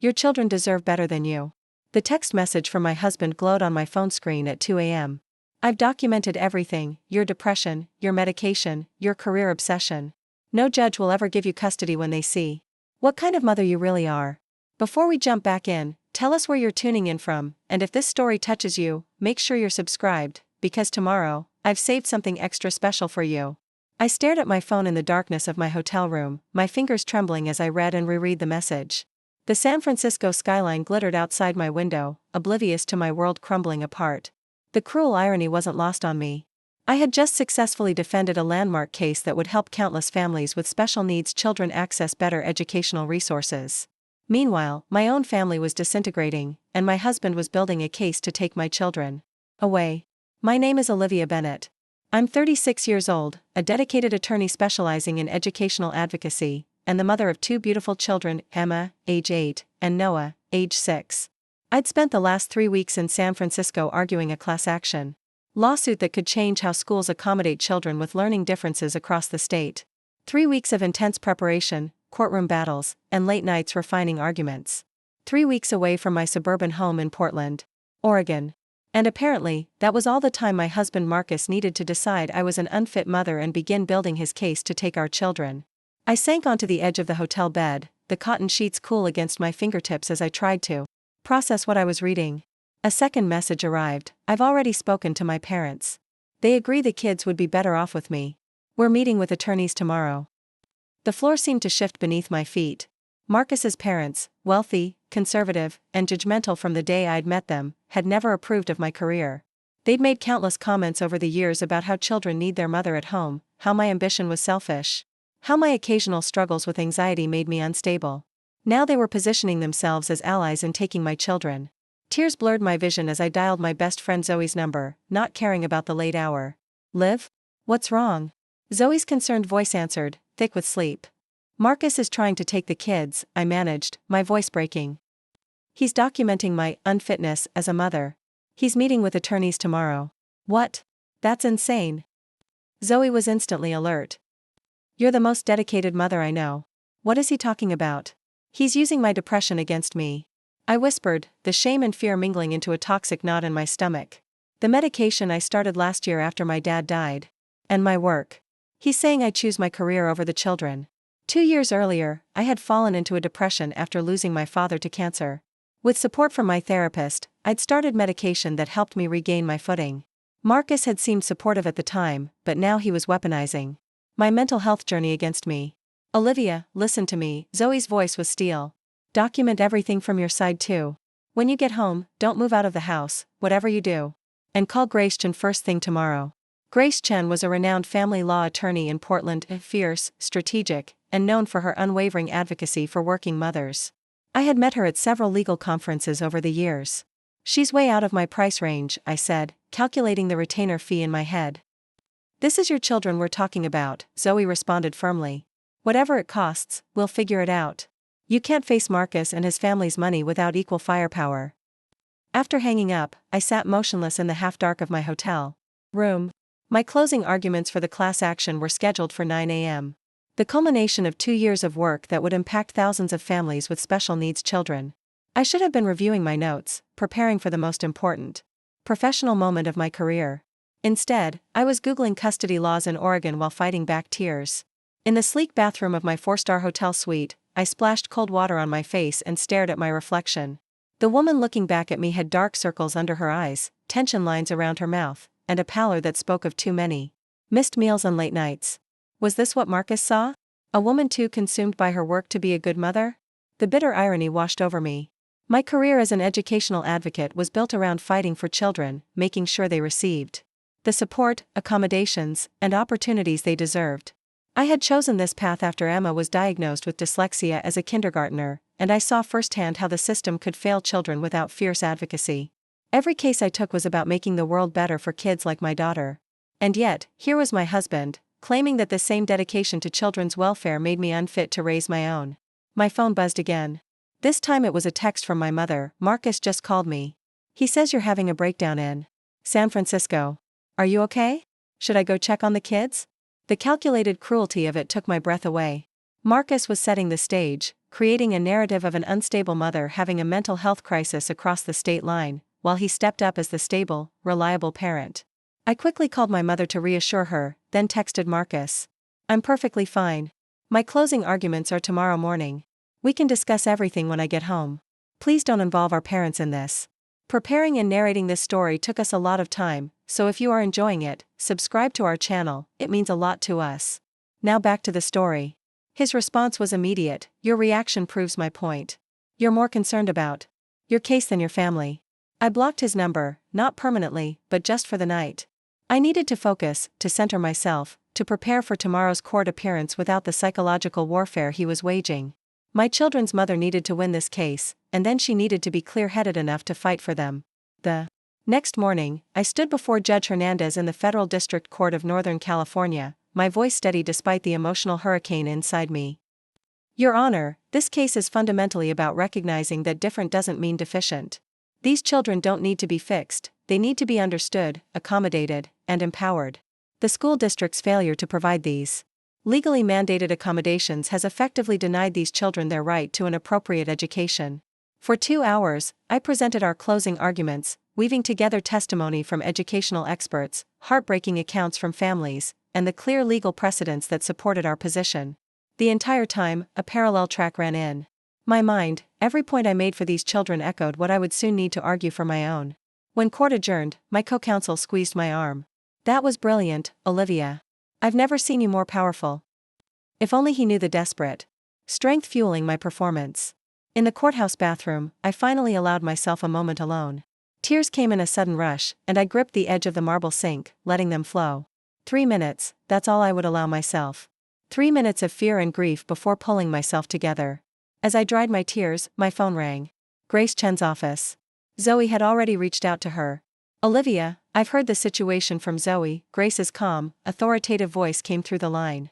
Your children deserve better than you. The text message from my husband glowed on my phone screen at 2 a.m. I've documented everything: your depression, your medication, your career obsession. No judge will ever give you custody when they see what kind of mother you really are. Before we jump back in, tell us where you're tuning in from, and if this story touches you, make sure you're subscribed, because tomorrow, I've saved something extra special for you. I stared at my phone in the darkness of my hotel room, my fingers trembling as I read and reread the message. The San Francisco skyline glittered outside my window, oblivious to my world crumbling apart. The cruel irony wasn't lost on me. I had just successfully defended a landmark case that would help countless families with special needs children access better educational resources. Meanwhile, my own family was disintegrating, and my husband was building a case to take my children away. My name is Olivia Bennett. I'm 36 years old, a dedicated attorney specializing in educational advocacy, and the mother of two beautiful children, Emma, age 8, and Noah, age 6. I'd spent the last 3 weeks in San Francisco arguing a class action lawsuit that could change how schools accommodate children with learning differences across the state. 3 weeks of intense preparation, courtroom battles, and late nights refining arguments. 3 weeks away from my suburban home in Portland, Oregon. And apparently, that was all the time my husband Marcus needed to decide I was an unfit mother and begin building his case to take our children. I sank onto the edge of the hotel bed, the cotton sheets cool against my fingertips as I tried to process what I was reading. A second message arrived: I've already spoken to my parents. They agree the kids would be better off with me. We're meeting with attorneys tomorrow. The floor seemed to shift beneath my feet. Marcus's parents, wealthy, conservative, and judgmental from the day I'd met them, had never approved of my career. They'd made countless comments over the years about how children need their mother at home, how my ambition was selfish, how my occasional struggles with anxiety made me unstable. Now they were positioning themselves as allies in taking my children. Tears blurred my vision as I dialed my best friend Zoe's number, not caring about the late hour. "Liv? What's wrong?" Zoe's concerned voice answered, thick with sleep. "Marcus is trying to take the kids," I managed, my voice breaking. "He's documenting my unfitness as a mother. He's meeting with attorneys tomorrow." "What? That's insane." Zoe was instantly alert. "You're the most dedicated mother I know. What is he talking about?" "He's using my depression against me," I whispered, the shame and fear mingling into a toxic knot in my stomach. "The medication I started last year after my dad died. And my work. He's saying I choose my career over the children." 2 years earlier, I had fallen into a depression after losing my father to cancer. With support from my therapist, I'd started medication that helped me regain my footing. Marcus had seemed supportive at the time, but now he was weaponizing my mental health journey against me. "Olivia, listen to me," Zoe's voice was steel. "Document everything from your side too. When you get home, don't move out of the house, whatever you do. And call Grace Chen first thing tomorrow." Grace Chen was a renowned family law attorney in Portland, fierce, strategic, and known for her unwavering advocacy for working mothers. I had met her at several legal conferences over the years. "She's way out of my price range," I said, calculating the retainer fee in my head. "This is your children we're talking about," Zoe responded firmly. "Whatever it costs, we'll figure it out. You can't face Marcus and his family's money without equal firepower." After hanging up, I sat motionless in the half-dark of my hotel room. My closing arguments for the class action were scheduled for 9 a.m. The culmination of 2 years of work that would impact thousands of families with special needs children. I should have been reviewing my notes, preparing for the most important professional moment of my career. Instead, I was Googling custody laws in Oregon while fighting back tears. In the sleek bathroom of my 4-star hotel suite, I splashed cold water on my face and stared at my reflection. The woman looking back at me had dark circles under her eyes, tension lines around her mouth, and a pallor that spoke of too many missed meals and late nights. Was this what Marcus saw? A woman too consumed by her work to be a good mother? The bitter irony washed over me. My career as an educational advocate was built around fighting for children, making sure they received the support, accommodations, and opportunities they deserved. I had chosen this path after Emma was diagnosed with dyslexia as a kindergartner, and I saw firsthand how the system could fail children without fierce advocacy. Every case I took was about making the world better for kids like my daughter. And yet, here was my husband, claiming that the same dedication to children's welfare made me unfit to raise my own. My phone buzzed again. This time it was a text from my mother. "Marcus just called me. He says you're having a breakdown in San Francisco. Are you okay? Should I go check on the kids?" The calculated cruelty of it took my breath away. Marcus was setting the stage, creating a narrative of an unstable mother having a mental health crisis across the state line, while he stepped up as the stable, reliable parent. I quickly called my mother to reassure her, then texted Marcus. I'm perfectly fine. My closing arguments are tomorrow morning. We can discuss everything when I get home. Please don't involve our parents in this. Preparing and narrating this story took us a lot of time, so if you are enjoying it, subscribe to our channel, it means a lot to us. Now back to the story. His response was immediate. Your reaction proves my point. You're more concerned about your case than your family. I blocked his number, not permanently, but just for the night. I needed to focus, to center myself, to prepare for tomorrow's court appearance without the psychological warfare he was waging. My children's mother needed to win this case, and then she needed to be clear-headed enough to fight for them. The next morning, I stood before Judge Hernandez in the Federal District Court of Northern California, my voice steady despite the emotional hurricane inside me. Your Honor, this case is fundamentally about recognizing that different doesn't mean deficient. These children don't need to be fixed, they need to be understood, accommodated, and empowered. The school district's failure to provide these legally mandated accommodations has effectively denied these children their right to an appropriate education. For 2 hours, I presented our closing arguments, weaving together testimony from educational experts, heartbreaking accounts from families, and the clear legal precedents that supported our position. The entire time, a parallel track ran in my mind. Every point I made for these children echoed what I would soon need to argue for my own. When court adjourned, my co-counsel squeezed my arm. That was brilliant, Olivia. I've never seen you more powerful. If only he knew the desperate strength fueling my performance. In the courthouse bathroom, I finally allowed myself a moment alone. Tears came in a sudden rush, and I gripped the edge of the marble sink, letting them flow. 3 minutes, that's all I would allow myself. 3 minutes of fear and grief before pulling myself together. As I dried my tears, my phone rang. Grace Chen's office. Zoe had already reached out to her. Olivia, I've heard the situation from Zoe. Grace's calm, authoritative voice came through the line.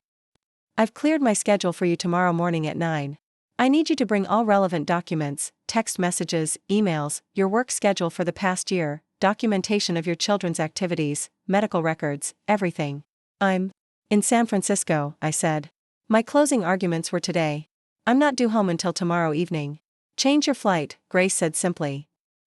I've cleared my schedule for you tomorrow morning at 9. I need you to bring all relevant documents, text messages, emails, your work schedule for the past year, documentation of your children's activities, medical records, everything. I'm in San Francisco, I said. My closing arguments were today. I'm not due home until tomorrow evening. Change your flight, Grace said simply.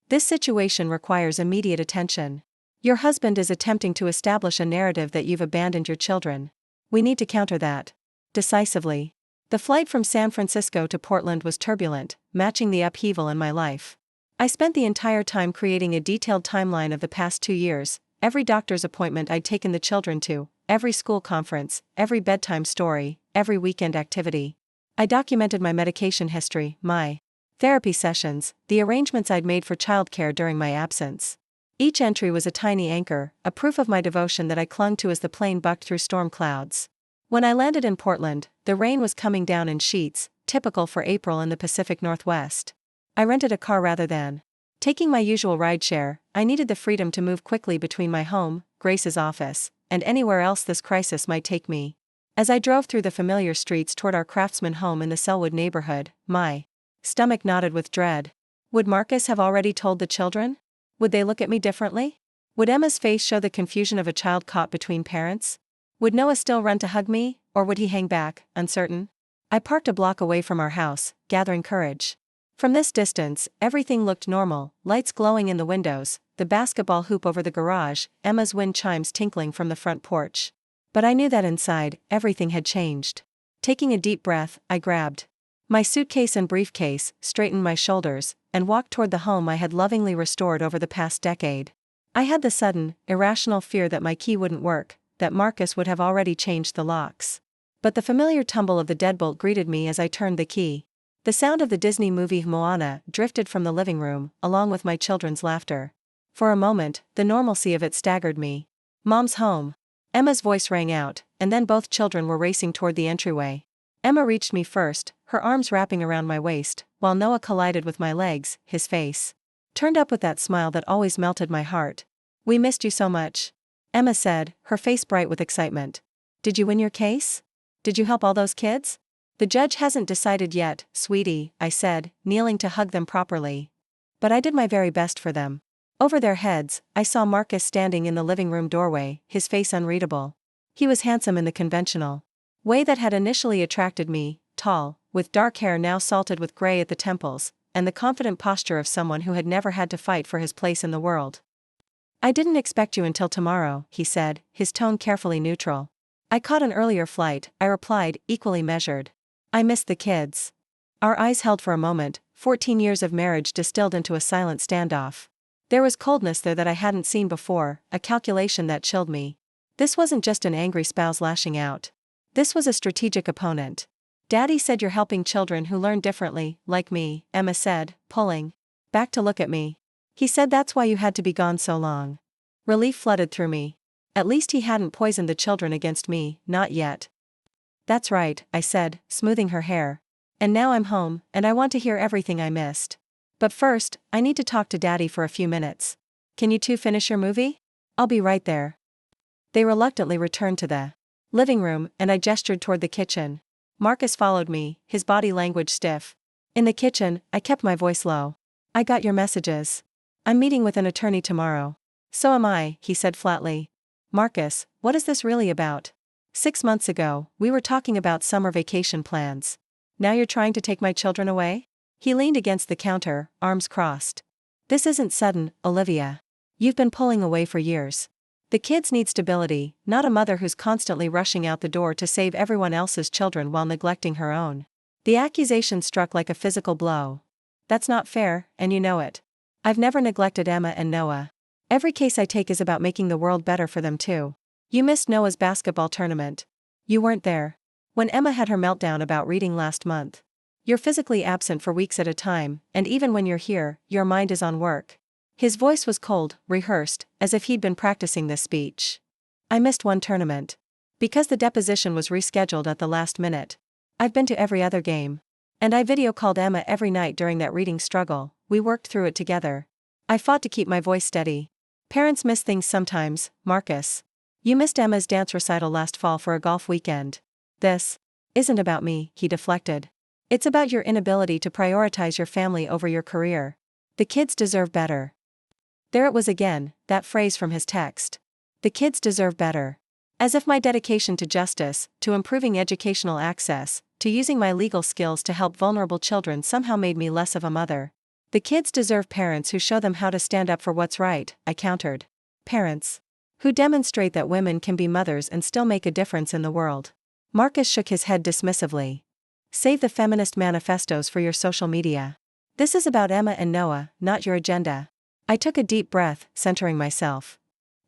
This situation requires immediate attention. Your husband is attempting to establish a narrative that you've abandoned your children. We need to counter that. Decisively. The flight from San Francisco to Portland was turbulent, matching the upheaval in my life. I spent the entire time creating a detailed timeline of the past 2 years, every doctor's appointment I'd taken the children to, every school conference, every bedtime story, every weekend activity. I documented my medication history, my therapy sessions, the arrangements I'd made for childcare during my absence. Each entry was a tiny anchor, a proof of my devotion that I clung to as the plane bucked through storm clouds. When I landed in Portland, the rain was coming down in sheets, typical for April in the Pacific Northwest. I rented a car rather than taking my usual rideshare. I needed the freedom to move quickly between my home, Grace's office, and anywhere else this crisis might take me. As I drove through the familiar streets toward our Craftsman home in the Selwood neighborhood, my stomach knotted with dread. Would Marcus have already told the children? Would they look at me differently? Would Emma's face show the confusion of a child caught between parents? Would Noah still run to hug me, or would he hang back, uncertain? I parked a block away from our house, gathering courage. From this distance, everything looked normal, lights glowing in the windows, the basketball hoop over the garage, Emma's wind chimes tinkling from the front porch. But I knew that inside, everything had changed. Taking a deep breath, I grabbed my suitcase and briefcase, straightened my shoulders, and walked toward the home I had lovingly restored over the past decade. I had the sudden, irrational fear that my key wouldn't work, that Marcus would have already changed the locks. But the familiar tumble of the deadbolt greeted me as I turned the key. The sound of the Disney movie Moana drifted from the living room, along with my children's laughter. For a moment, the normalcy of it staggered me. Mom's home. Emma's voice rang out, and then both children were racing toward the entryway. Emma reached me first, her arms wrapping around my waist, while Noah collided with my legs, his face turned up with that smile that always melted my heart. "We missed you so much," Emma said, her face bright with excitement. "Did you win your case? Did you help all those kids?" "The judge hasn't decided yet, sweetie," I said, kneeling to hug them properly. "But I did my very best for them." Over their heads, I saw Marcus standing in the living room doorway, his face unreadable. He was handsome in the conventional way that had initially attracted me, tall, with dark hair now salted with gray at the temples, and the confident posture of someone who had never had to fight for his place in the world. "I didn't expect you until tomorrow," he said, his tone carefully neutral. "I caught an earlier flight," I replied, equally measured. "I missed the kids." Our eyes held for a moment, 14 years of marriage distilled into a silent standoff. There was coldness there that I hadn't seen before, a calculation that chilled me. This wasn't just an angry spouse lashing out. This was a strategic opponent. "Daddy said you're helping children who learn differently, like me," Emma said, pulling back to look at me. "He said that's why you had to be gone so long." Relief flooded through me. At least he hadn't poisoned the children against me, not yet. "That's right," I said, smoothing her hair. "And now I'm home, and I want to hear everything I missed. But first, I need to talk to Daddy for a few minutes. Can you two finish your movie? I'll be right there." They reluctantly returned to the living room, and I gestured toward the kitchen. Marcus followed me, his body language stiff. In the kitchen, I kept my voice low. "I got your messages. I'm meeting with an attorney tomorrow." "So am I," he said flatly. "Marcus, what is this really about? 6 months ago, we were talking about summer vacation plans. Now you're trying to take my children away?" He leaned against the counter, arms crossed. "This isn't sudden, Olivia. You've been pulling away for years. The kids need stability, not a mother who's constantly rushing out the door to save everyone else's children while neglecting her own." The accusation struck like a physical blow. "That's not fair, and you know it. I've never neglected Emma and Noah. Every case I take is about making the world better for them too. You missed Noah's basketball tournament. You weren't there. When Emma had her meltdown about reading last month. You're physically absent for weeks at a time, and even when you're here, your mind is on work." His voice was cold, rehearsed, as if he'd been practicing this speech. "I missed one tournament. Because the deposition was rescheduled at the last minute. I've been to every other game. And I video called Emma every night during that reading struggle, we worked through it together. I fought to keep my voice steady. Parents miss things sometimes, Marcus. You missed Emma's dance recital last fall for a golf weekend. This isn't about me," he deflected. "It's about your inability to prioritize your family over your career. The kids deserve better." There it was again, that phrase from his text. The kids deserve better. As if my dedication to justice, to improving educational access, to using my legal skills to help vulnerable children somehow made me less of a mother. "The kids deserve parents who show them how to stand up for what's right," I countered. "Parents who demonstrate that women can be mothers and still make a difference in the world." Marcus shook his head dismissively. "Save the feminist manifestos for your social media. This is about Emma and Noah, not your agenda." I took a deep breath, centering myself.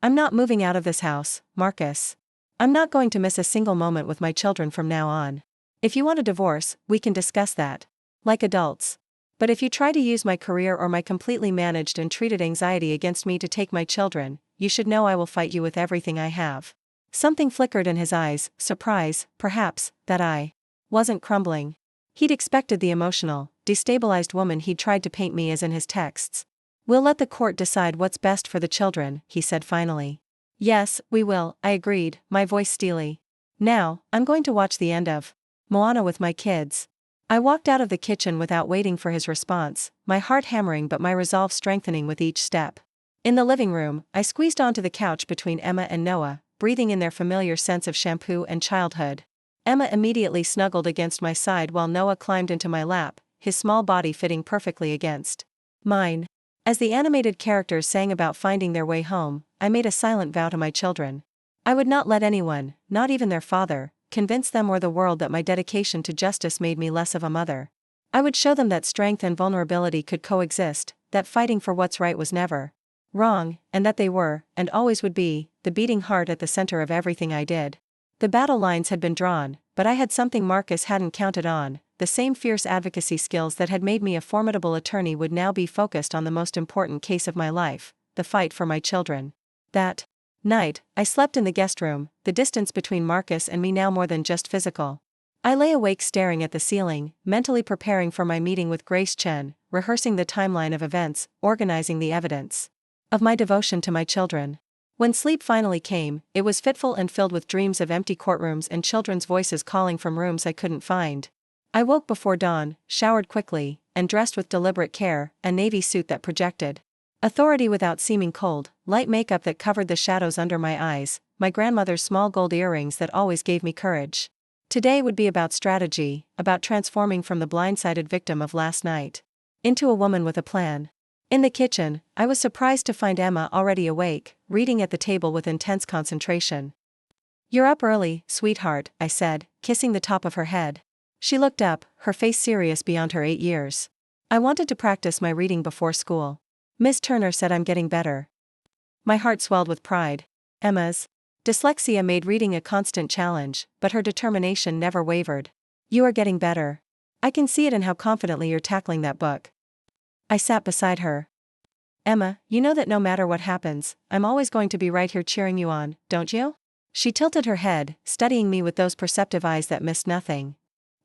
"I'm not moving out of this house, Marcus. I'm not going to miss a single moment with my children from now on. If you want a divorce, we can discuss that. Like adults. But if you try to use my career or my completely managed and treated anxiety against me to take my children, you should know I will fight you with everything I have." Something flickered in his eyes, surprise, perhaps, that I wasn't crumbling. He'd expected the emotional, destabilized woman he'd tried to paint me as in his texts. "We'll let the court decide what's best for the children," he said finally. "Yes, we will," I agreed, my voice steely. "Now, I'm going to watch the end of Moana with my kids." I walked out of the kitchen without waiting for his response, my heart hammering but my resolve strengthening with each step. In the living room, I squeezed onto the couch between Emma and Noah, breathing in their familiar sense of shampoo and childhood. Emma immediately snuggled against my side while Noah climbed into my lap, his small body fitting perfectly against mine. As the animated characters sang about finding their way home, I made a silent vow to my children. I would not let anyone, not even their father, convince them or the world that my dedication to justice made me less of a mother. I would show them that strength and vulnerability could coexist, that fighting for what's right was never wrong, and that they were, and always would be, the beating heart at the center of everything I did. The battle lines had been drawn, but I had something Marcus hadn't counted on. The same fierce advocacy skills that had made me a formidable attorney would now be focused on the most important case of my life, the fight for my children. That night, I slept in the guest room, the distance between Marcus and me now more than just physical. I lay awake staring at the ceiling, mentally preparing for my meeting with Grace Chen, rehearsing the timeline of events, organizing the evidence of my devotion to my children. When sleep finally came, it was fitful and filled with dreams of empty courtrooms and children's voices calling from rooms I couldn't find. I woke before dawn, showered quickly, and dressed with deliberate care, a navy suit that projected authority without seeming cold, light makeup that covered the shadows under my eyes, my grandmother's small gold earrings that always gave me courage. Today would be about strategy, about transforming from the blindsided victim of last night into a woman with a plan. In the kitchen, I was surprised to find Emma already awake, reading at the table with intense concentration. "You're up early, sweetheart," I said, kissing the top of her head. She looked up, her face serious beyond her 8 years. "I wanted to practice my reading before school. Miss Turner said I'm getting better." My heart swelled with pride. Emma's dyslexia made reading a constant challenge, but her determination never wavered. "You are getting better. I can see it in how confidently you're tackling that book." I sat beside her. "Emma, you know that no matter what happens, I'm always going to be right here cheering you on, don't you?" She tilted her head, studying me with those perceptive eyes that missed nothing.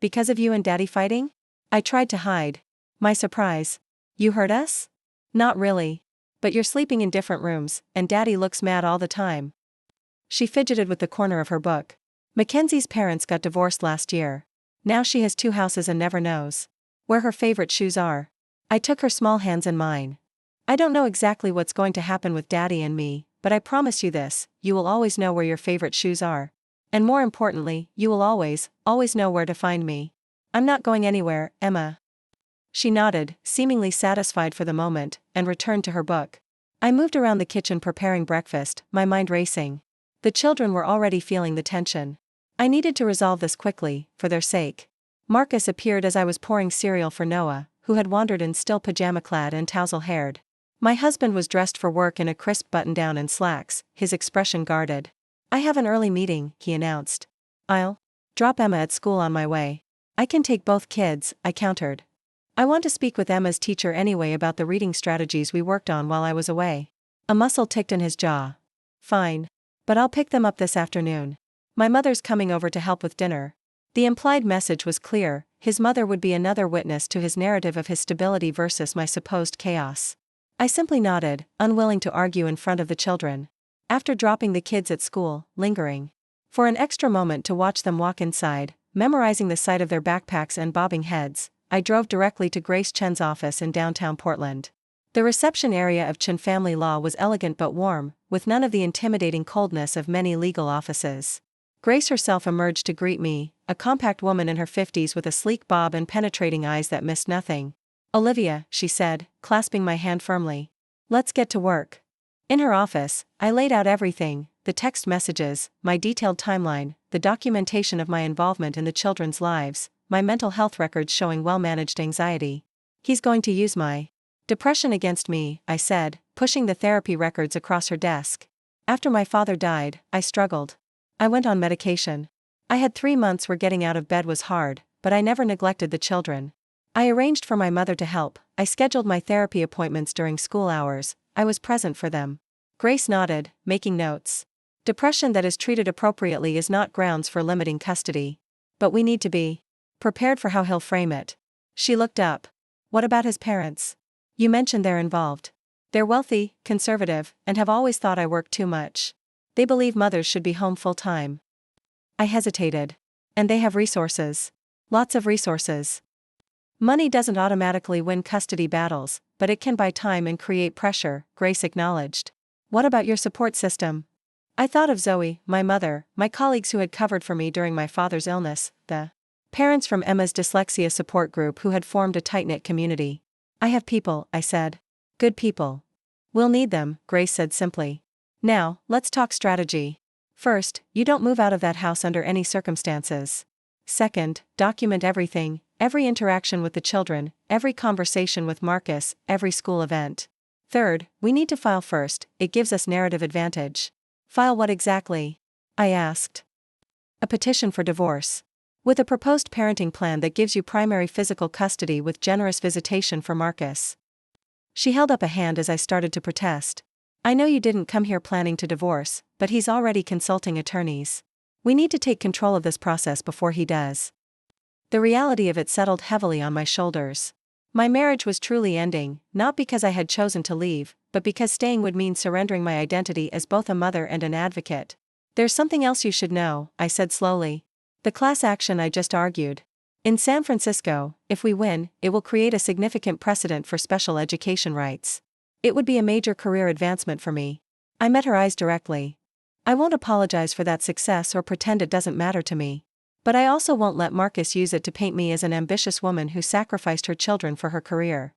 "Because of you and Daddy fighting?" I tried to hide my surprise. "You hurt us?" "Not really. But you're sleeping in different rooms, and Daddy looks mad all the time." She fidgeted with the corner of her book. "Mackenzie's parents got divorced last year. Now she has 2 houses and never knows where her favorite shoes are." I took her small hands in mine. "I don't know exactly what's going to happen with Daddy and me, but I promise you this, you will always know where your favorite shoes are. And more importantly, you will always, always know where to find me. I'm not going anywhere, Emma." She nodded, seemingly satisfied for the moment, and returned to her book. I moved around the kitchen preparing breakfast, my mind racing. The children were already feeling the tension. I needed to resolve this quickly, for their sake. Marcus appeared as I was pouring cereal for Noah, who had wandered in still pajama-clad and tousle-haired. My husband was dressed for work in a crisp button-down and slacks, his expression guarded. "I have an early meeting," he announced. "I'll drop Emma at school on my way." "I can take both kids," I countered. "I want to speak with Emma's teacher anyway about the reading strategies we worked on while I was away." A muscle ticked in his jaw. "Fine. But I'll pick them up this afternoon. My mother's coming over to help with dinner." The implied message was clear, his mother would be another witness to his narrative of his stability versus my supposed chaos. I simply nodded, unwilling to argue in front of the children. After dropping the kids at school, lingering for an extra moment to watch them walk inside, memorizing the sight of their backpacks and bobbing heads, I drove directly to Grace Chen's office in downtown Portland. The reception area of Chen Family Law was elegant but warm, with none of the intimidating coldness of many legal offices. Grace herself emerged to greet me, a compact woman in her 50s with a sleek bob and penetrating eyes that missed nothing. "Olivia," she said, clasping my hand firmly. "Let's get to work." In her office, I laid out everything: the text messages, my detailed timeline, the documentation of my involvement in the children's lives, my mental health records showing well-managed anxiety. "He's going to use my depression against me," I said, pushing the therapy records across her desk. "After my father died, I struggled. I went on medication. I had 3 months where getting out of bed was hard, but I never neglected the children. I arranged for my mother to help, I scheduled my therapy appointments during school hours, I was present for them." Grace nodded, making notes. "Depression that is treated appropriately is not grounds for limiting custody. But we need to be prepared for how he'll frame it." She looked up. "What about his parents? You mentioned they're involved. They're wealthy, conservative, and have always thought I work too much. They believe mothers should be home full-time." I hesitated. "And they have resources. Lots of resources." "Money doesn't automatically win custody battles, but it can buy time and create pressure," Grace acknowledged. "What about your support system?" I thought of Zoe, my mother, my colleagues who had covered for me during my father's illness, the parents from Emma's dyslexia support group who had formed a tight-knit community. "I have people," I said. "Good people." "We'll need them," Grace said simply. "Now, let's talk strategy. First, you don't move out of that house under any circumstances. Second, document everything, every interaction with the children, every conversation with Marcus, every school event. Third, we need to file first, it gives us narrative advantage." "File what exactly?" I asked. "A petition for divorce. With a proposed parenting plan that gives you primary physical custody with generous visitation for Marcus." She held up a hand as I started to protest. "I know you didn't come here planning to divorce, but he's already consulting attorneys. We need to take control of this process before he does." The reality of it settled heavily on my shoulders. My marriage was truly ending, not because I had chosen to leave, but because staying would mean surrendering my identity as both a mother and an advocate. "There's something else you should know," I said slowly. "The class action I just argued. In San Francisco, if we win, it will create a significant precedent for special education rights. It would be a major career advancement for me." I met her eyes directly. "I won't apologize for that success or pretend it doesn't matter to me. But I also won't let Marcus use it to paint me as an ambitious woman who sacrificed her children for her career.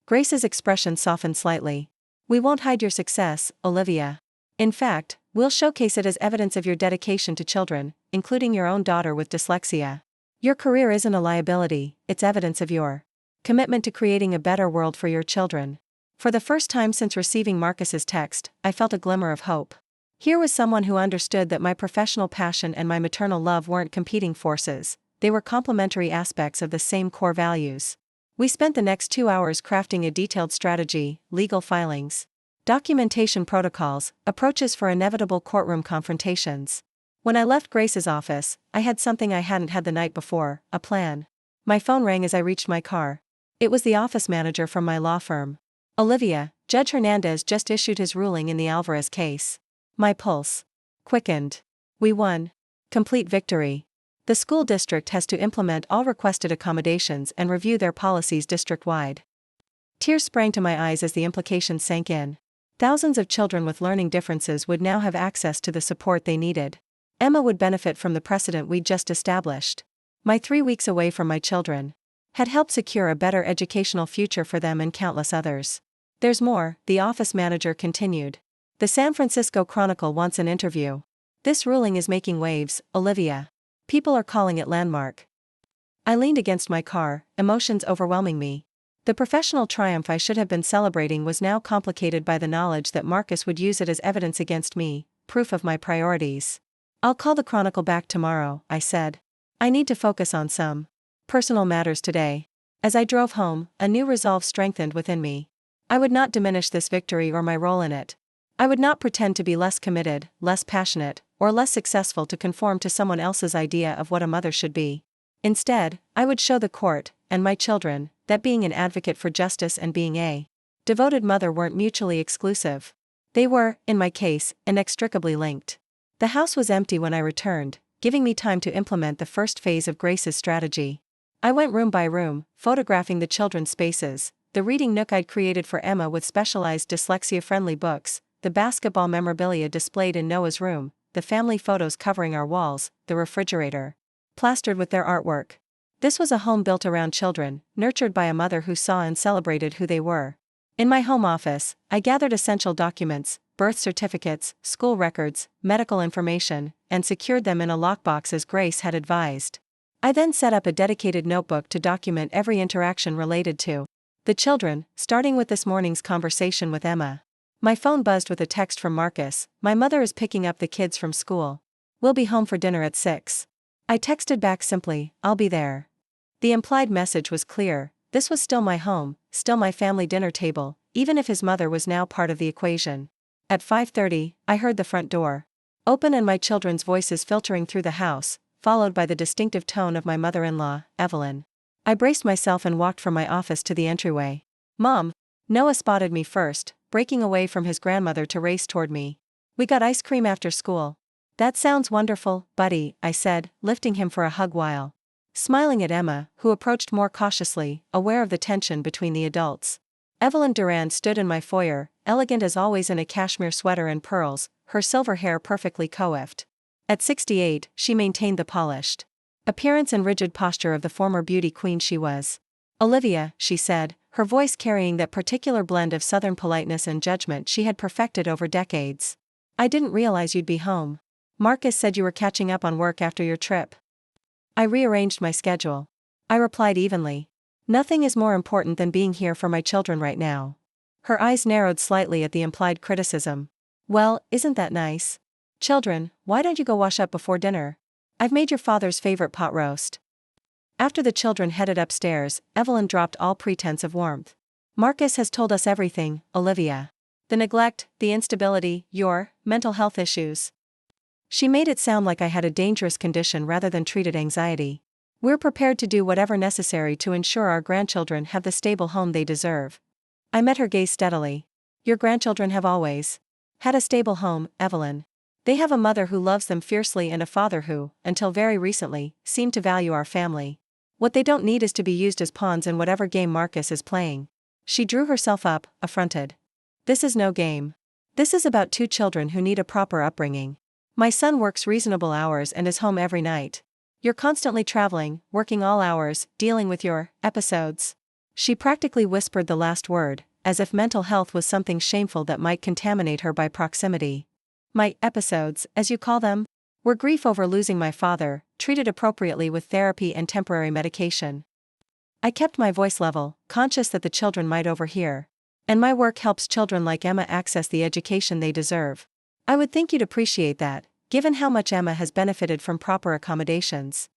Grace's expression softened slightly. We won't hide your success, Olivia. In fact, we'll showcase it as evidence of your dedication to children, including your own daughter with dyslexia. Your career isn't a liability, it's evidence of your commitment to creating a better world for your children. For the first time since receiving Marcus's text, I felt a glimmer of hope. Here was someone who understood that my professional passion and my maternal love weren't competing forces, they were complementary aspects of the same core values. We spent the next 2 hours crafting a detailed strategy, legal filings, documentation protocols, approaches for inevitable courtroom confrontations. When I left Grace's office, I had something I hadn't had the night before, a plan. My phone rang as I reached my car. It was the office manager from my law firm. Olivia, Judge Hernandez just issued his ruling in the Alvarez case. My pulse quickened. We won. Complete victory. The school district has to implement all requested accommodations and review their policies district-wide. Tears sprang to my eyes as the implications sank in. Thousands of children with learning differences would now have access to the support they needed. Emma would benefit from the precedent we'd just established. My 3 weeks away from my children had helped secure a better educational future for them and countless others. There's more, the office manager continued. The San Francisco Chronicle wants an interview. This ruling is making waves, Olivia. People are calling it landmark. I leaned against my car, emotions overwhelming me. The professional triumph I should have been celebrating was now complicated by the knowledge that Marcus would use it as evidence against me, proof of my priorities. I'll call the Chronicle back tomorrow, I said. I need to focus on some personal matters today. As I drove home, a new resolve strengthened within me. I would not diminish this victory or my role in it. I would not pretend to be less committed, less passionate, or less successful to conform to someone else's idea of what a mother should be. Instead, I would show the court, and my children, that being an advocate for justice and being a devoted mother weren't mutually exclusive. They were, in my case, inextricably linked. The house was empty when I returned, giving me time to implement the first phase of Grace's strategy. I went room by room, photographing the children's spaces, the reading nook I'd created for Emma with specialized dyslexia-friendly books, the basketball memorabilia displayed in Noah's room, the family photos covering our walls, the refrigerator plastered with their artwork. This was a home built around children, nurtured by a mother who saw and celebrated who they were. In my home office, I gathered essential documents, birth certificates, school records, medical information, and secured them in a lockbox as Grace had advised. I then set up a dedicated notebook to document every interaction related to the children, starting with this morning's conversation with Emma. My phone buzzed with a text from Marcus. My mother is picking up the kids from school. We'll be home for dinner at 6. I texted back simply, I'll be there. The implied message was clear. This was still my home, still my family dinner table, even if his mother was now part of the equation. At 5:30, I heard the front door open and my children's voices filtering through the house, followed by the distinctive tone of my mother-in-law, Evelyn. I braced myself and walked from my office to the entryway. Mom! Noah spotted me first, breaking away from his grandmother to race toward me. We got ice cream after school. That sounds wonderful, buddy, I said, lifting him for a hug while smiling at Emma, who approached more cautiously, aware of the tension between the adults. Evelyn Durand stood in my foyer, elegant as always in a cashmere sweater and pearls, her silver hair perfectly coiffed. At 68, she maintained the polished appearance and rigid posture of the former beauty queen she was. Olivia, she said, her voice carrying that particular blend of southern politeness and judgment she had perfected over decades. I didn't realize you'd be home. Marcus said you were catching up on work after your trip. I rearranged my schedule. I replied evenly. Nothing is more important than being here for my children right now. Her eyes narrowed slightly at the implied criticism. Well, isn't that nice? Children, why don't you go wash up before dinner? I've made your father's favorite pot roast. After the children headed upstairs, Evelyn dropped all pretense of warmth. Marcus has told us everything, Olivia. The neglect, the instability, your mental health issues. She made it sound like I had a dangerous condition rather than treated anxiety. We're prepared to do whatever necessary to ensure our grandchildren have the stable home they deserve. I met her gaze steadily. Your grandchildren have always had a stable home, Evelyn. They have a mother who loves them fiercely and a father who, until very recently, seemed to value our family. What they don't need is to be used as pawns in whatever game Marcus is playing. She drew herself up, affronted. This is no game. This is about 2 children who need a proper upbringing. My son works reasonable hours and is home every night. You're constantly traveling, working all hours, dealing with your episodes. She practically whispered the last word, as if mental health was something shameful that might contaminate her by proximity. My episodes, as you call them, were grief over losing my father, treated appropriately with therapy and temporary medication. I kept my voice level, conscious that the children might overhear. And my work helps children like Emma access the education they deserve. I would think you'd appreciate that, given how much Emma has benefited from proper accommodations.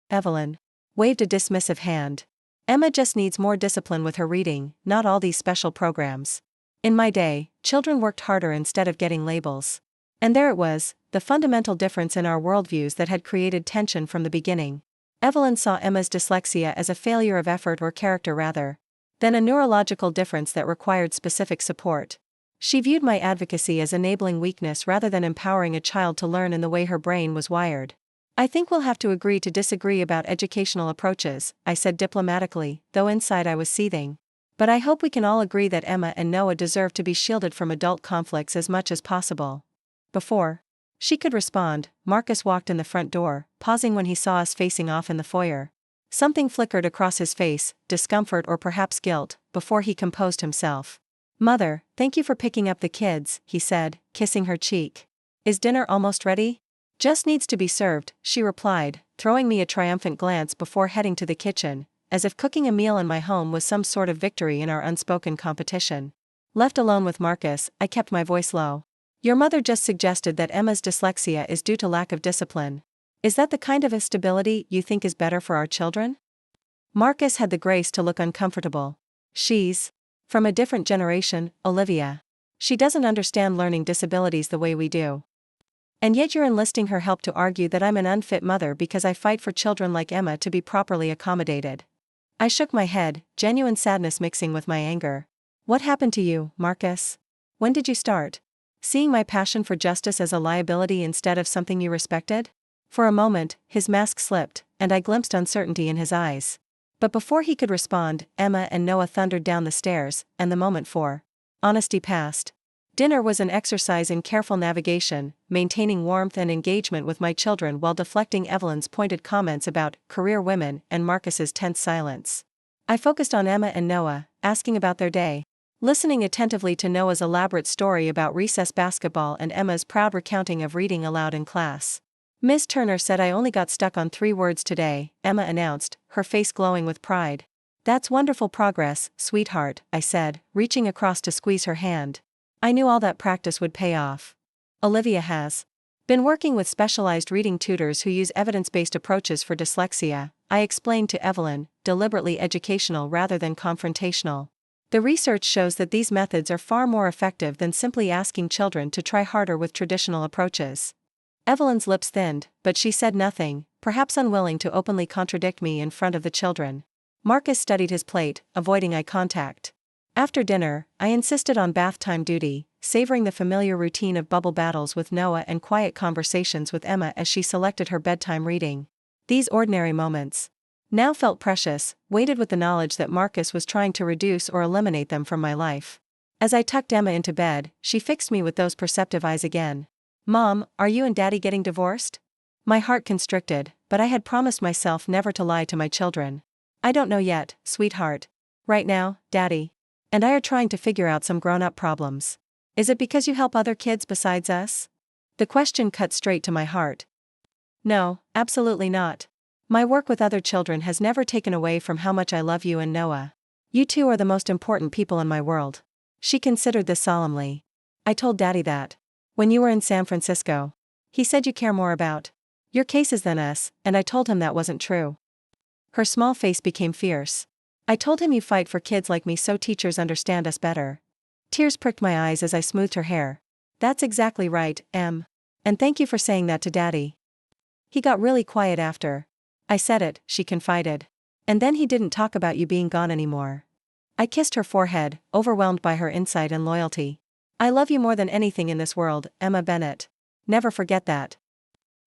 Evelyn waved a dismissive hand. Emma just needs more discipline with her reading, not all these special programs. In my day, children worked harder instead of getting labels. And there it was, the fundamental difference in our worldviews that had created tension from the beginning. Evelyn saw Emma's dyslexia as a failure of effort or character rather than a neurological difference that required specific support. She viewed my advocacy as enabling weakness rather than empowering a child to learn in the way her brain was wired. I think we'll have to agree to disagree about educational approaches, I said diplomatically, though inside I was seething. But I hope we can all agree that Emma and Noah deserve to be shielded from adult conflicts as much as possible. Before she could respond, Marcus walked in the front door, pausing when he saw us facing off in the foyer. Something flickered across his face, discomfort or perhaps guilt, before he composed himself. "Mother, thank you for picking up the kids," he said, kissing her cheek. "Is dinner almost ready?" "Just needs to be served," she replied, throwing me a triumphant glance before heading to the kitchen, as if cooking a meal in my home was some sort of victory in our unspoken competition. Left alone with Marcus, I kept my voice low. "Your mother just suggested that Emma's dyslexia is due to lack of discipline. Is that the kind of instability you think is better for our children?" Marcus had the grace to look uncomfortable. "She's from a different generation, Olivia. She doesn't understand learning disabilities the way we do. And yet you're enlisting her help to argue that I'm an unfit mother because I fight for children like Emma to be properly accommodated." I shook my head, genuine sadness mixing with my anger. "What happened to you, Marcus? When did you start seeing my passion for justice as a liability instead of something you respected?" For a moment, his mask slipped, and I glimpsed uncertainty in his eyes. But before he could respond, Emma and Noah thundered down the stairs, and the moment for honesty passed. Dinner was an exercise in careful navigation, maintaining warmth and engagement with my children while deflecting Evelyn's pointed comments about career women and Marcus's tense silence. I focused on Emma and Noah, asking about their day, listening attentively to Noah's elaborate story about recess basketball and Emma's proud recounting of reading aloud in class. "Miss Turner said I only got stuck on 3 words today," Emma announced, her face glowing with pride. "That's wonderful progress, sweetheart," I said, reaching across to squeeze her hand. I knew all that practice would pay off. "Olivia has been working with specialized reading tutors who use evidence-based approaches for dyslexia," I explained to Evelyn, deliberately educational rather than confrontational. "The research shows that these methods are far more effective than simply asking children to try harder with traditional approaches." Evelyn's lips thinned, but she said nothing, perhaps unwilling to openly contradict me in front of the children. Marcus studied his plate, avoiding eye contact. After dinner, I insisted on bath time duty, savoring the familiar routine of bubble battles with Noah and quiet conversations with Emma as she selected her bedtime reading. These ordinary moments now felt precious, weighted with the knowledge that Marcus was trying to reduce or eliminate them from my life. As I tucked Emma into bed, she fixed me with those perceptive eyes again. "Mom, are you and Daddy getting divorced?" My heart constricted, but I had promised myself never to lie to my children. "I don't know yet, sweetheart. Right now, Daddy and I are trying to figure out some grown-up problems." "Is it because you help other kids besides us?" The question cut straight to my heart. "No, absolutely not. My work with other children has never taken away from how much I love you and Noah. You two are the most important people in my world." She considered this solemnly. "I told Daddy that when you were in San Francisco. He said you care more about your cases than us, and I told him that wasn't true." Her small face became fierce. "I told him you fight for kids like me so teachers understand us better." Tears pricked my eyes as I smoothed her hair. "That's exactly right, Em. And thank you for saying that to Daddy. He got really quiet after I said it," she confided. "And then he didn't talk about you being gone anymore." I kissed her forehead, overwhelmed by her insight and loyalty. "I love you more than anything in this world, Emma Bennett. Never forget that."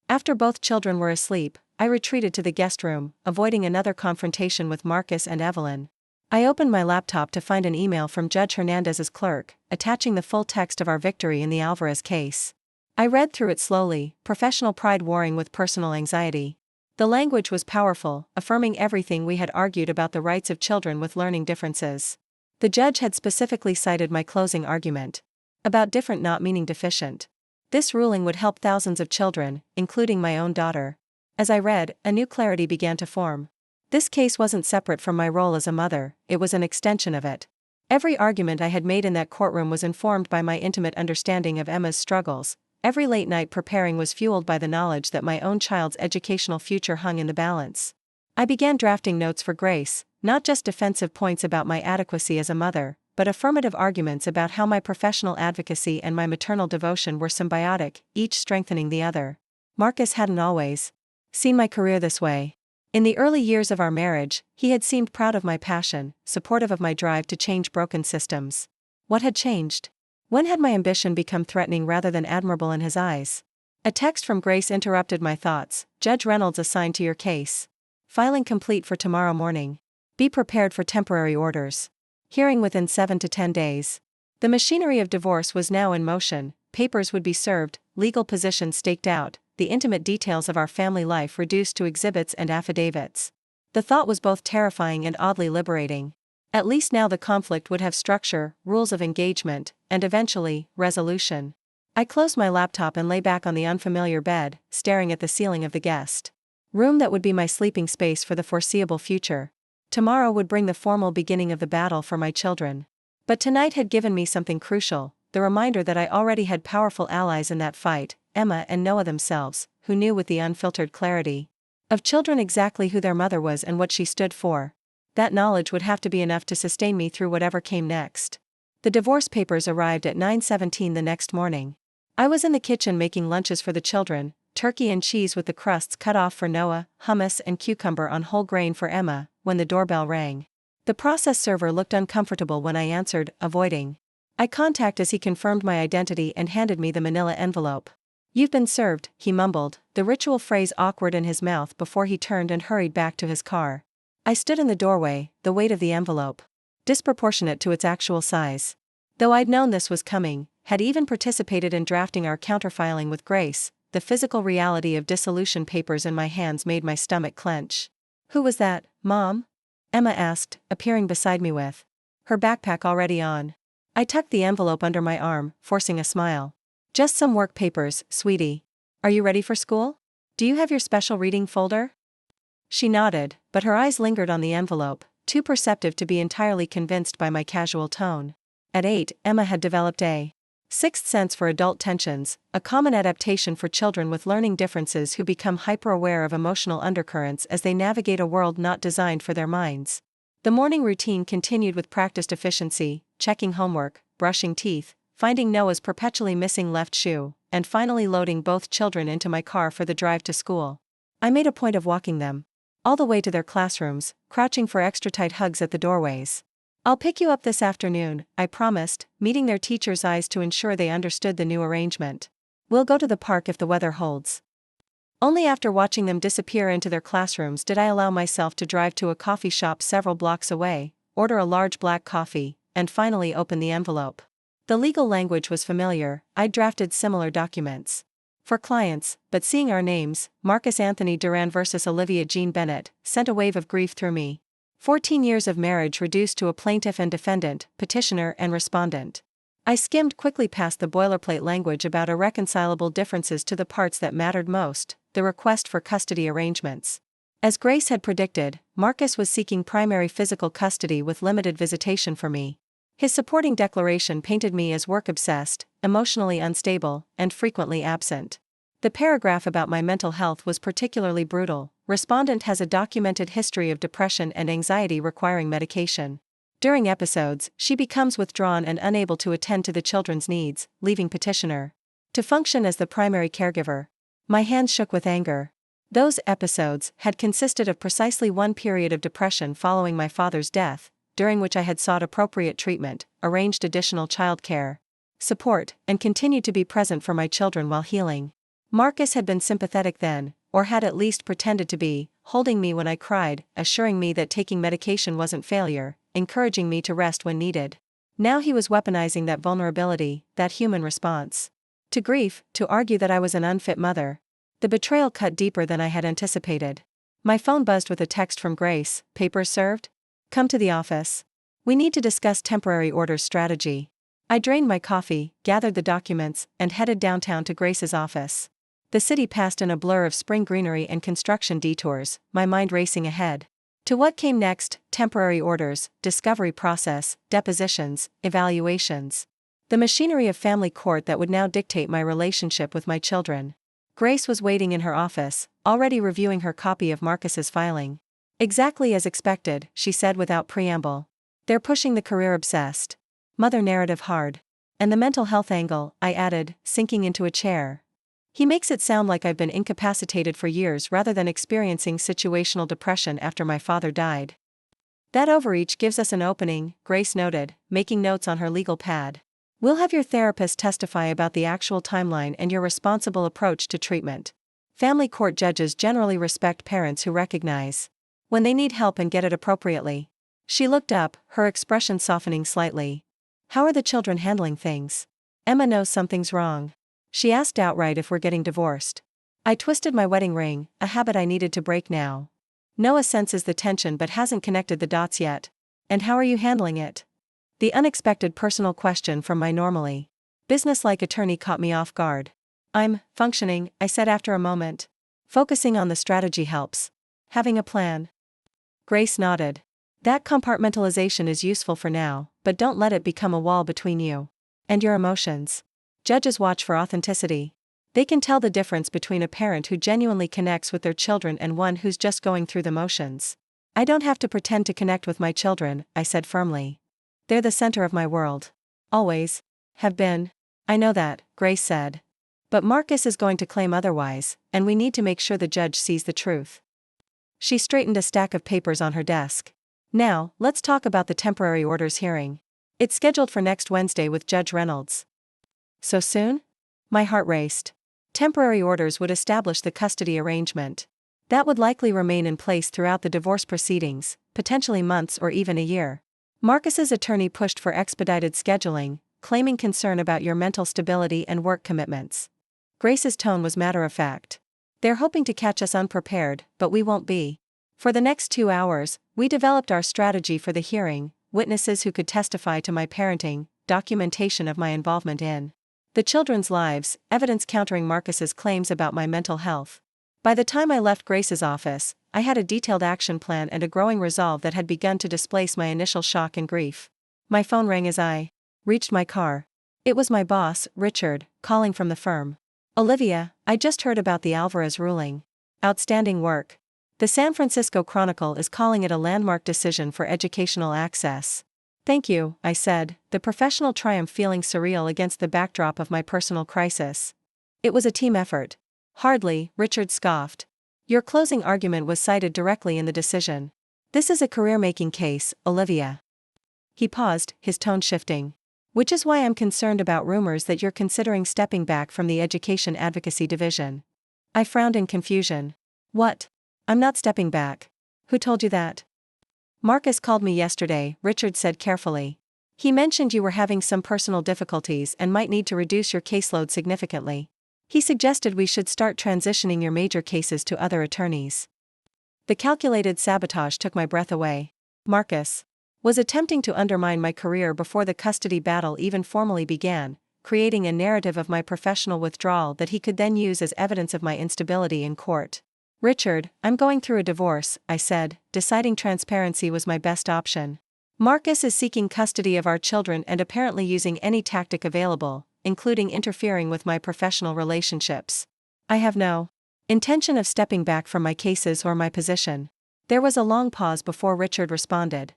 After both children were asleep, I retreated to the guest room, avoiding another confrontation with Marcus and Evelyn. I opened my laptop to find an email from Judge Hernandez's clerk, attaching the full text of our victory in the Alvarez case. I read through it slowly, professional pride warring with personal anxiety. The language was powerful, affirming everything we had argued about the rights of children with learning differences. The judge had specifically cited my closing argument about different not meaning deficient. This ruling would help thousands of children, including my own daughter. As I read, a new clarity began to form. This case wasn't separate from my role as a mother, it was an extension of it. Every argument I had made in that courtroom was informed by my intimate understanding of Emma's struggles. Every late night preparing was fueled by the knowledge that my own child's educational future hung in the balance. I began drafting notes for Grace, not just defensive points about my adequacy as a mother, but affirmative arguments about how my professional advocacy and my maternal devotion were symbiotic, each strengthening the other. Marcus hadn't always seen my career this way. In the early years of our marriage, he had seemed proud of my passion, supportive of my drive to change broken systems. What had changed? When had my ambition become threatening rather than admirable in his eyes? A text from Grace interrupted my thoughts. Judge Reynolds assigned to your case. Filing complete for tomorrow morning. Be prepared for temporary orders. Hearing within 7 to 10 days. The machinery of divorce was now in motion. Papers would be served, legal positions staked out, the intimate details of our family life reduced to exhibits and affidavits. The thought was both terrifying and oddly liberating. At least now the conflict would have structure, rules of engagement, and eventually, resolution. I closed my laptop and lay back on the unfamiliar bed, staring at the ceiling of the guest room that would be my sleeping space for the foreseeable future. Tomorrow would bring the formal beginning of the battle for my children. But tonight had given me something crucial, the reminder that I already had powerful allies in that fight, Emma and Noah themselves, who knew with the unfiltered clarity of children exactly who their mother was and what she stood for. That knowledge would have to be enough to sustain me through whatever came next. The divorce papers arrived at 9:17 the next morning. I was in the kitchen making lunches for the children, turkey and cheese with the crusts cut off for Noah, hummus and cucumber on whole grain for Emma, when the doorbell rang. The process server looked uncomfortable when I answered, avoiding eye contact as he confirmed my identity and handed me the manila envelope. You've been served, he mumbled, the ritual phrase awkward in his mouth before he turned and hurried back to his car. I stood in the doorway, the weight of the envelope disproportionate to its actual size. Though I'd known this was coming, had even participated in drafting our counterfiling with Grace, the physical reality of dissolution papers in my hands made my stomach clench. Who was that, Mom? Emma asked, appearing beside me with her backpack already on. I tucked the envelope under my arm, forcing a smile. Just some work papers, sweetie. Are you ready for school? Do you have your special reading folder? She nodded, but her eyes lingered on the envelope, too perceptive to be entirely convinced by my casual tone. At 8, Emma had developed a sixth sense for adult tensions, a common adaptation for children with learning differences who become hyper-aware of emotional undercurrents as they navigate a world not designed for their minds. The morning routine continued with practiced efficiency, checking homework, brushing teeth, finding Noah's perpetually missing left shoe, and finally loading both children into my car for the drive to school. I made a point of walking them all the way to their classrooms, crouching for extra tight hugs at the doorways. I'll pick you up this afternoon, I promised, meeting their teachers' eyes to ensure they understood the new arrangement. We'll go to the park if the weather holds. Only after watching them disappear into their classrooms did I allow myself to drive to a coffee shop several blocks away, order a large black coffee, and finally open the envelope. The legal language was familiar, I'd drafted similar documents for clients, but seeing our names, Marcus Anthony Duran versus Olivia Bennett, sent a wave of grief through me. 14 years of marriage reduced to a plaintiff and defendant, petitioner and respondent. I skimmed quickly past the boilerplate language about irreconcilable differences to the parts that mattered most, the request for custody arrangements. As Grace had predicted, Marcus was seeking primary physical custody with limited visitation for me. His supporting declaration painted me as work-obsessed, emotionally unstable, and frequently absent. The paragraph about my mental health was particularly brutal. Respondent has a documented history of depression and anxiety requiring medication. During episodes, she becomes withdrawn and unable to attend to the children's needs, leaving petitioner to function as the primary caregiver. My hands shook with anger. Those episodes had consisted of precisely one period of depression following my father's death, during which I had sought appropriate treatment, arranged additional childcare support, and continued to be present for my children while healing. Marcus had been sympathetic then, or had at least pretended to be, holding me when I cried, assuring me that taking medication wasn't failure, encouraging me to rest when needed. Now he was weaponizing that vulnerability, that human response to grief, to argue that I was an unfit mother. The betrayal cut deeper than I had anticipated. My phone buzzed with a text from Grace. Papers served? Come to the office. We need to discuss temporary orders strategy. I drained my coffee, gathered the documents, and headed downtown to Grace's office. The city passed in a blur of spring greenery and construction detours, my mind racing ahead. To what came next: temporary orders, discovery process, depositions, evaluations. The machinery of family court that would now dictate my relationship with my children. Grace was waiting in her office, already reviewing her copy of Marcus's filing. Exactly as expected, she said without preamble. They're pushing the career-obsessed mother narrative hard. And the mental health angle, I added, sinking into a chair. He makes it sound like I've been incapacitated for years rather than experiencing situational depression after my father died. That overreach gives us an opening, Grace noted, making notes on her legal pad. We'll have your therapist testify about the actual timeline and your responsible approach to treatment. Family court judges generally respect parents who recognize when they need help and get it appropriately. She looked up, her expression softening slightly. How are the children handling things? Emma knows something's wrong. She asked outright if we're getting divorced. I twisted my wedding ring, a habit I needed to break now. Noah senses the tension but hasn't connected the dots yet. And how are you handling it? The unexpected personal question from my normally businesslike attorney caught me off guard. I'm functioning, I said after a moment. Focusing on the strategy helps. Having a plan. Grace nodded. That compartmentalization is useful for now, but don't let it become a wall between you and your emotions. Judges watch for authenticity. They can tell the difference between a parent who genuinely connects with their children and one who's just going through the motions. I don't have to pretend to connect with my children, I said firmly. They're the center of my world. Always. Have been. I know that, Grace said. But Marcus is going to claim otherwise, and we need to make sure the judge sees the truth. She straightened a stack of papers on her desk. Now, let's talk about the temporary orders hearing. It's scheduled for next Wednesday with Judge Reynolds. So soon? My heart raced. Temporary orders would establish the custody arrangement. That would likely remain in place throughout the divorce proceedings, potentially months or even a year. Marcus's attorney pushed for expedited scheduling, claiming concern about your mental stability and work commitments. Grace's tone was matter-of-fact. They're hoping to catch us unprepared, but we won't be. For the next 2 hours, we developed our strategy for the hearing: witnesses who could testify to my parenting, documentation of my involvement in the children's lives, evidence countering Marcus's claims about my mental health. By the time I left Grace's office, I had a detailed action plan and a growing resolve that had begun to displace my initial shock and grief. My phone rang as I reached my car. It was my boss, Richard, calling from the firm. Olivia, I just heard about the Alvarez ruling. Outstanding work. The San Francisco Chronicle is calling it a landmark decision for educational access. Thank you, I said, the professional triumph feeling surreal against the backdrop of my personal crisis. It was a team effort. Hardly, Richard scoffed. Your closing argument was cited directly in the decision. This is a career-making case, Olivia. He paused, his tone shifting. Which is why I'm concerned about rumors that you're considering stepping back from the Education Advocacy Division. I frowned in confusion. What? I'm not stepping back. Who told you that? Marcus called me yesterday, Richard said carefully. He mentioned you were having some personal difficulties and might need to reduce your caseload significantly. He suggested we should start transitioning your major cases to other attorneys. The calculated sabotage took my breath away. Marcus was attempting to undermine my career before the custody battle even formally began, creating a narrative of my professional withdrawal that he could then use as evidence of my instability in court. Richard, I'm going through a divorce, I said, deciding transparency was my best option. Marcus is seeking custody of our children and apparently using any tactic available, including interfering with my professional relationships. I have no intention of stepping back from my cases or my position. There was a long pause before Richard responded.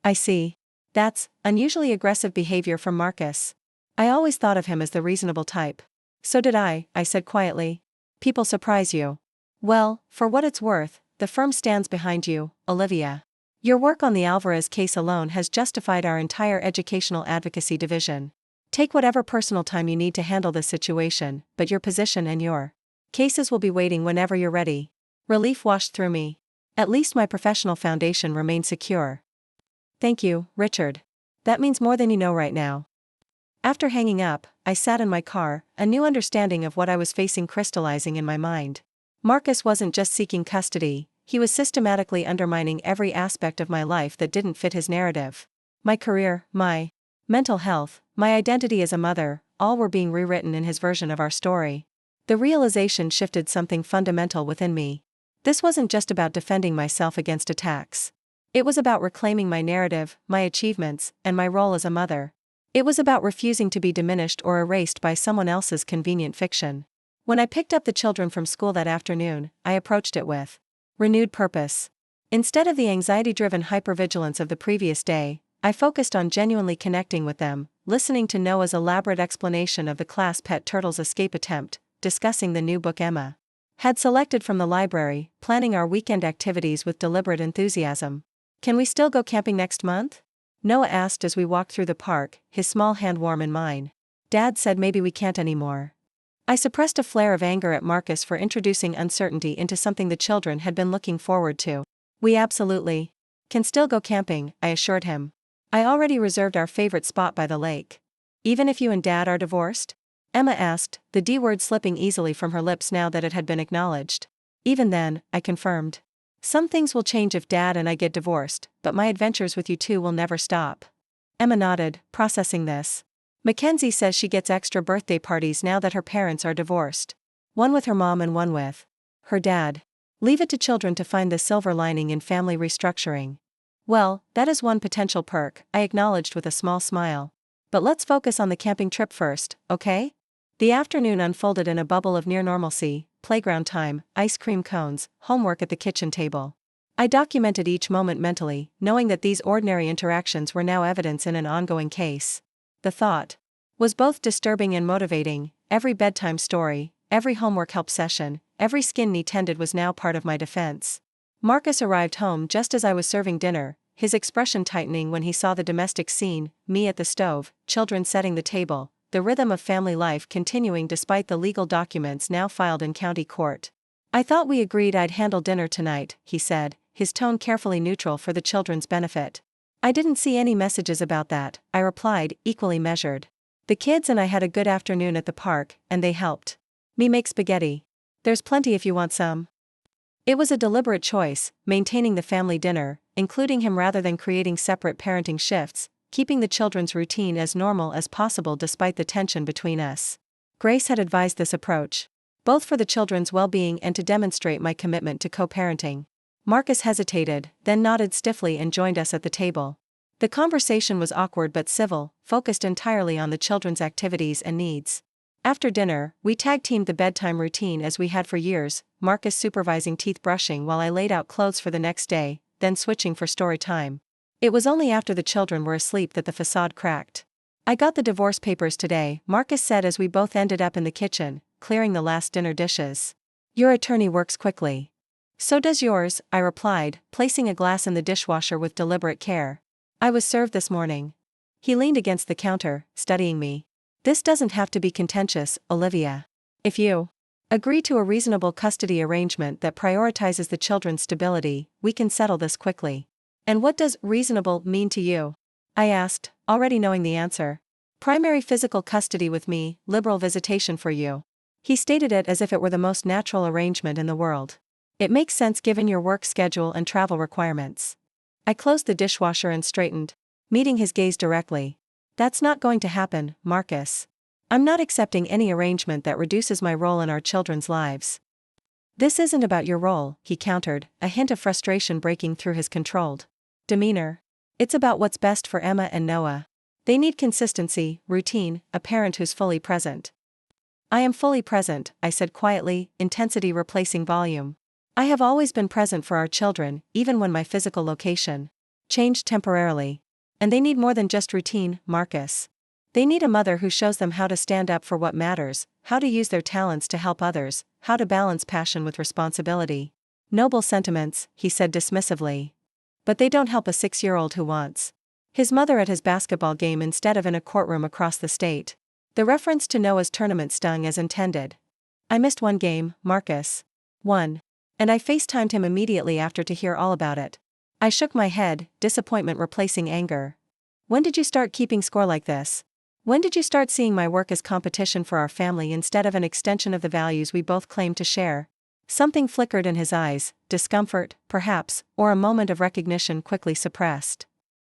I see. That's unusually aggressive behavior from Marcus. I always thought of him as the reasonable type. So did I said quietly. People surprise you. Well, for what it's worth, the firm stands behind you, Olivia. Your work on the Alvarez case alone has justified our entire educational advocacy division. Take whatever personal time you need to handle this situation, but your position and your cases will be waiting whenever you're ready. Relief washed through me. At least my professional foundation remained secure. Thank you, Richard. That means more than you know right now. After hanging up, I sat in my car, a new understanding of what I was facing crystallizing in my mind. Marcus wasn't just seeking custody, he was systematically undermining every aspect of my life that didn't fit his narrative. My career, my mental health, my identity as a mother, all were being rewritten in his version of our story. The realization shifted something fundamental within me. This wasn't just about defending myself against attacks. It was about reclaiming my narrative, my achievements, and my role as a mother. It was about refusing to be diminished or erased by someone else's convenient fiction. When I picked up the children from school that afternoon, I approached it with renewed purpose. Instead of the anxiety-driven hypervigilance of the previous day, I focused on genuinely connecting with them, listening to Noah's elaborate explanation of the class pet turtle's escape attempt, discussing the new book Emma had selected from the library, planning our weekend activities with deliberate enthusiasm. "Can we still go camping next month?" Noah asked as we walked through the park, his small hand warm in mine. "Dad said maybe we can't anymore." I suppressed a flare of anger at Marcus for introducing uncertainty into something the children had been looking forward to. "We absolutely can still go camping," I assured him. "I already reserved our favorite spot by the lake." "Even if you and Dad are divorced?" Emma asked, the D word slipping easily from her lips now that it had been acknowledged. "Even then," I confirmed. "Some things will change if Dad and I get divorced, but my adventures with you two will never stop." Emma nodded, processing this. "Mackenzie says she gets extra birthday parties now that her parents are divorced. One with her mom and one with her dad. Leave it to children to find the silver lining in family restructuring." "Well, that is one potential perk," I acknowledged with a small smile. "But let's focus on the camping trip first, okay?" The afternoon unfolded in a bubble of near normalcy: playground time, ice cream cones, homework at the kitchen table. I documented each moment mentally, knowing that these ordinary interactions were now evidence in an ongoing case. The thought was both disturbing and motivating. Every bedtime story, every homework help session, every skin knee tended was now part of my defense. Marcus arrived home just as I was serving dinner, his expression tightening when he saw the domestic scene: me at the stove, children setting the table, the rhythm of family life continuing despite the legal documents now filed in county court. "I thought we agreed I'd handle dinner tonight," he said, his tone carefully neutral for the children's benefit. "I didn't see any messages about that," I replied, equally measured. "The kids and I had a good afternoon at the park, and they helped me make spaghetti. There's plenty if you want some." It was a deliberate choice, maintaining the family dinner, including him rather than creating separate parenting shifts, keeping the children's routine as normal as possible despite the tension between us. Grace had advised this approach, both for the children's well-being and to demonstrate my commitment to co-parenting. Marcus hesitated, then nodded stiffly and joined us at the table. The conversation was awkward but civil, focused entirely on the children's activities and needs. After dinner, we tag-teamed the bedtime routine as we had for years, Marcus supervising teeth brushing while I laid out clothes for the next day, then switching for story time. It was only after the children were asleep that the facade cracked. "I got the divorce papers today," Marcus said as we both ended up in the kitchen, clearing the last dinner dishes. "Your attorney works quickly." "So does yours," I replied, placing a glass in the dishwasher with deliberate care. "I was served this morning." He leaned against the counter, studying me. "This doesn't have to be contentious, Olivia. If you agree to a reasonable custody arrangement that prioritizes the children's stability, we can settle this quickly." "And what does reasonable mean to you?" I asked, already knowing the answer. "Primary physical custody with me, liberal visitation for you." He stated it as if it were the most natural arrangement in the world. "It makes sense given your work schedule and travel requirements." I closed the dishwasher and straightened, meeting his gaze directly. "That's not going to happen, Marcus. I'm not accepting any arrangement that reduces my role in our children's lives." "This isn't about your role," he countered, a hint of frustration breaking through his controlled demeanor. "It's about what's best for Emma and Noah. They need consistency, routine, a parent who's fully present." "I am fully present," I said quietly, intensity replacing volume. "I have always been present for our children, even when my physical location changed temporarily. And they need more than just routine, Marcus. They need a mother who shows them how to stand up for what matters, how to use their talents to help others, how to balance passion with responsibility." "Noble sentiments," he said dismissively. "But they don't help a 6-year-old who wants his mother at his basketball game instead of in a courtroom across the state." The reference to Noah's tournament stung as intended. "I missed one game, Marcus. One. And I FaceTimed him immediately after to hear all about it." I shook my head, disappointment replacing anger. "When did you start keeping score like this? When did you start seeing my work as competition for our family instead of an extension of the values we both claim to share?" Something flickered in his eyes, discomfort, perhaps, or a moment of recognition quickly suppressed.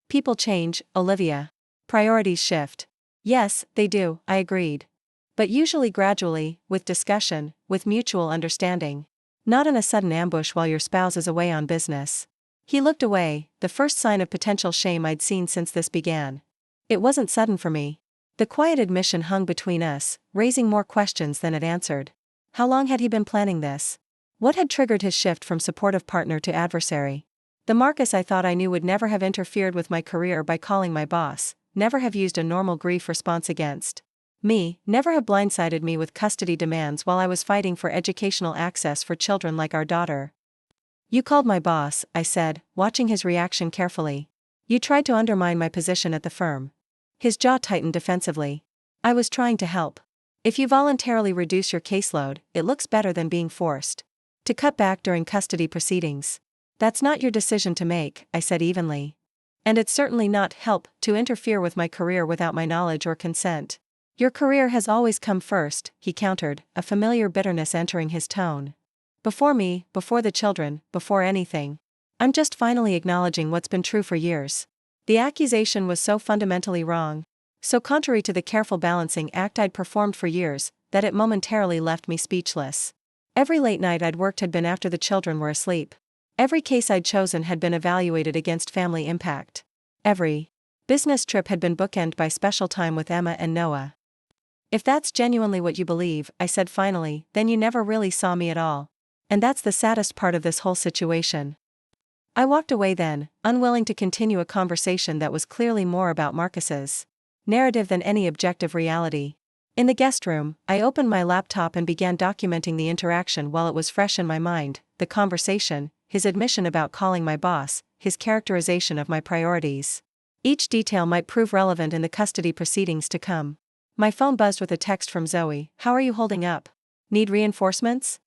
People change, Olivia. Priorities shift. Yes, they do, I agreed. But usually gradually, with discussion, with mutual understanding. Not in a sudden ambush while your spouse is away on business. He looked away, the first sign of potential shame I'd seen since this began. It wasn't sudden for me. The quiet admission hung between us, raising more questions than it answered. How long had he been planning this? What had triggered his shift from supportive partner to adversary? The Marcus I thought I knew would never have interfered with my career by calling my boss, never have used a normal grief response against me, never have blindsided me with custody demands while I was fighting for educational access for children like our daughter. You called my boss, I said, watching his reaction carefully. You tried to undermine my position at the firm. His jaw tightened defensively. I was trying to help. If you voluntarily reduce your caseload, it looks better than being forced to cut back during custody proceedings. That's not your decision to make, I said evenly. And it's certainly not help to interfere with my career without my knowledge or consent. Your career has always come first, he countered, a familiar bitterness entering his tone. Before me, before the children, before anything. I'm just finally acknowledging what's been true for years. The accusation was so fundamentally wrong, so contrary to the careful balancing act I'd performed for years, that it momentarily left me speechless. Every late night I'd worked had been after the children were asleep. Every case I'd chosen had been evaluated against family impact. Every business trip had been bookended by special time with Emma and Noah. If that's genuinely what you believe, I said finally, then you never really saw me at all. And that's the saddest part of this whole situation. I walked away then, unwilling to continue a conversation that was clearly more about Marcus's narrative than any objective reality. In the guest room, I opened my laptop and began documenting the interaction while it was fresh in my mind, the conversation, his admission about calling my boss, his characterization of my priorities. Each detail might prove relevant in the custody proceedings to come. My phone buzzed with a text from Zoe. How are you holding up? Need reinforcements?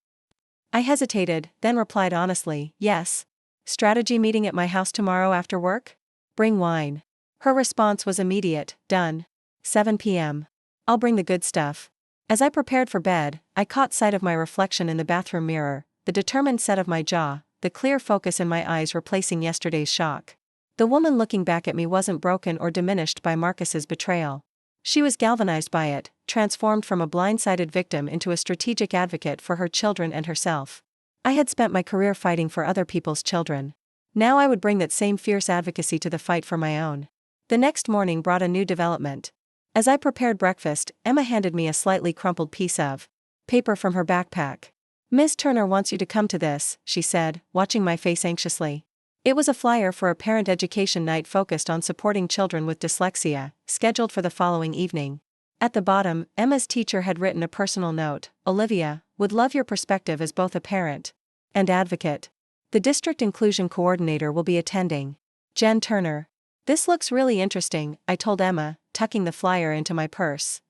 I hesitated, then replied honestly, yes. Strategy meeting at my house tomorrow after work? Bring wine. Her response was immediate, done. 7 p.m. I'll bring the good stuff. As I prepared for bed, I caught sight of my reflection in the bathroom mirror, the determined set of my jaw, the clear focus in my eyes replacing yesterday's shock. The woman looking back at me wasn't broken or diminished by Marcus's betrayal. She was galvanized by it, transformed from a blindsided victim into a strategic advocate for her children and herself. I had spent my career fighting for other people's children. Now I would bring that same fierce advocacy to the fight for my own. The next morning brought a new development. As I prepared breakfast, Emma handed me a slightly crumpled piece of paper from her backpack. Miss Turner wants you to come to this, she said, watching my face anxiously. It was a flyer for a parent education night focused on supporting children with dyslexia, scheduled for the following evening. At the bottom, Emma's teacher had written a personal note. Olivia, would love your perspective as both a parent and advocate. The district inclusion coordinator will be attending. Jen Turner. This looks really interesting, I told Emma, tucking the flyer into my purse.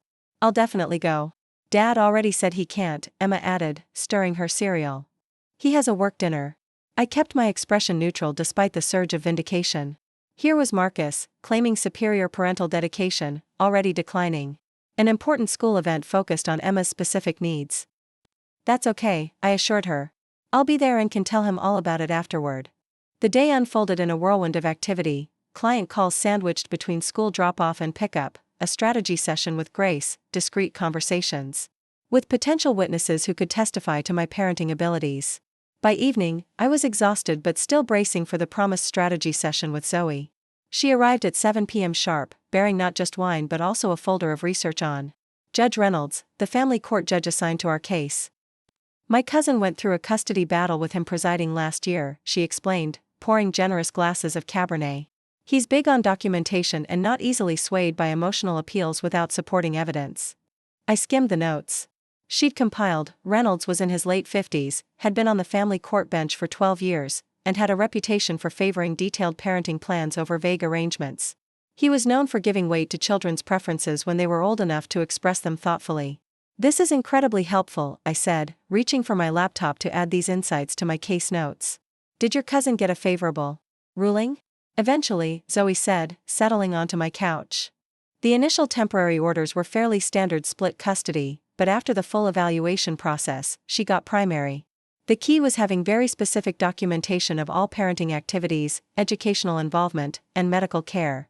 I'll definitely go. Dad already said he can't, Emma added, stirring her cereal. He has a work dinner. I kept my expression neutral despite the surge of vindication. Here was Marcus, claiming superior parental dedication, already declining an important school event focused on Emma's specific needs. That's okay, I assured her. I'll be there and can tell him all about it afterward. The day unfolded in a whirlwind of activity, client calls sandwiched between school drop-off and pickup, a strategy session with Grace, discreet conversations with potential witnesses who could testify to my parenting abilities. By evening, I was exhausted but still bracing for the promised strategy session with Zoe. She arrived at 7 p.m. sharp, bearing not just wine but also a folder of research on Judge Reynolds, the family court judge assigned to our case. My cousin went through a custody battle with him presiding last year, she explained, pouring generous glasses of Cabernet. He's big on documentation and not easily swayed by emotional appeals without supporting evidence. I skimmed the notes she'd compiled. Reynolds was in his late 50s, had been on the family court bench for 12 years, and had a reputation for favoring detailed parenting plans over vague arrangements. He was known for giving weight to children's preferences when they were old enough to express them thoughtfully. This is incredibly helpful, I said, reaching for my laptop to add these insights to my case notes. Did your cousin get a favorable ruling? Eventually, Zoe said, settling onto my couch. The initial temporary orders were fairly standard split custody, but after the full evaluation process, she got primary. The key was having very specific documentation of all parenting activities, educational involvement, and medical care.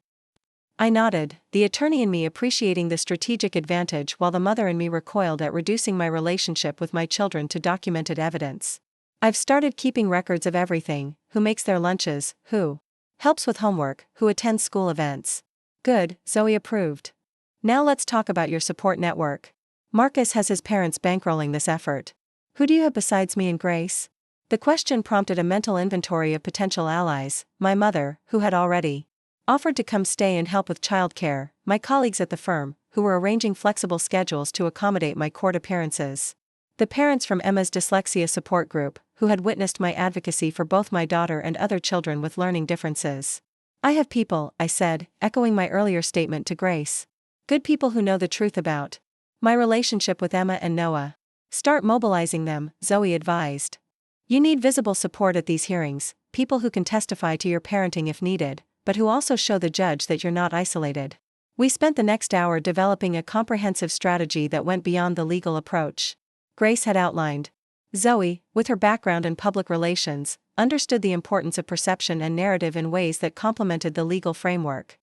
I nodded, the attorney in me appreciating the strategic advantage while the mother in me recoiled at reducing my relationship with my children to documented evidence. I've started keeping records of everything: who makes their lunches, who helps with homework, who attends school events. Good, Zoe approved. Now let's talk about your support network. Marcus has his parents bankrolling this effort. Who do you have besides me and Grace? The question prompted a mental inventory of potential allies: my mother, who had already offered to come stay and help with childcare, my colleagues at the firm, who were arranging flexible schedules to accommodate my court appearances, the parents from Emma's dyslexia support group, who had witnessed my advocacy for both my daughter and other children with learning differences. I have people, I said, echoing my earlier statement to Grace. Good people who know the truth about my relationship with Emma and Noah. Start mobilizing them, Zoe advised. You need visible support at these hearings, people who can testify to your parenting if needed, but who also show the judge that you're not isolated. We spent the next hour developing a comprehensive strategy that went beyond the legal approach Grace had outlined. Zoe, with her background in public relations, understood the importance of perception and narrative in ways that complemented the legal framework.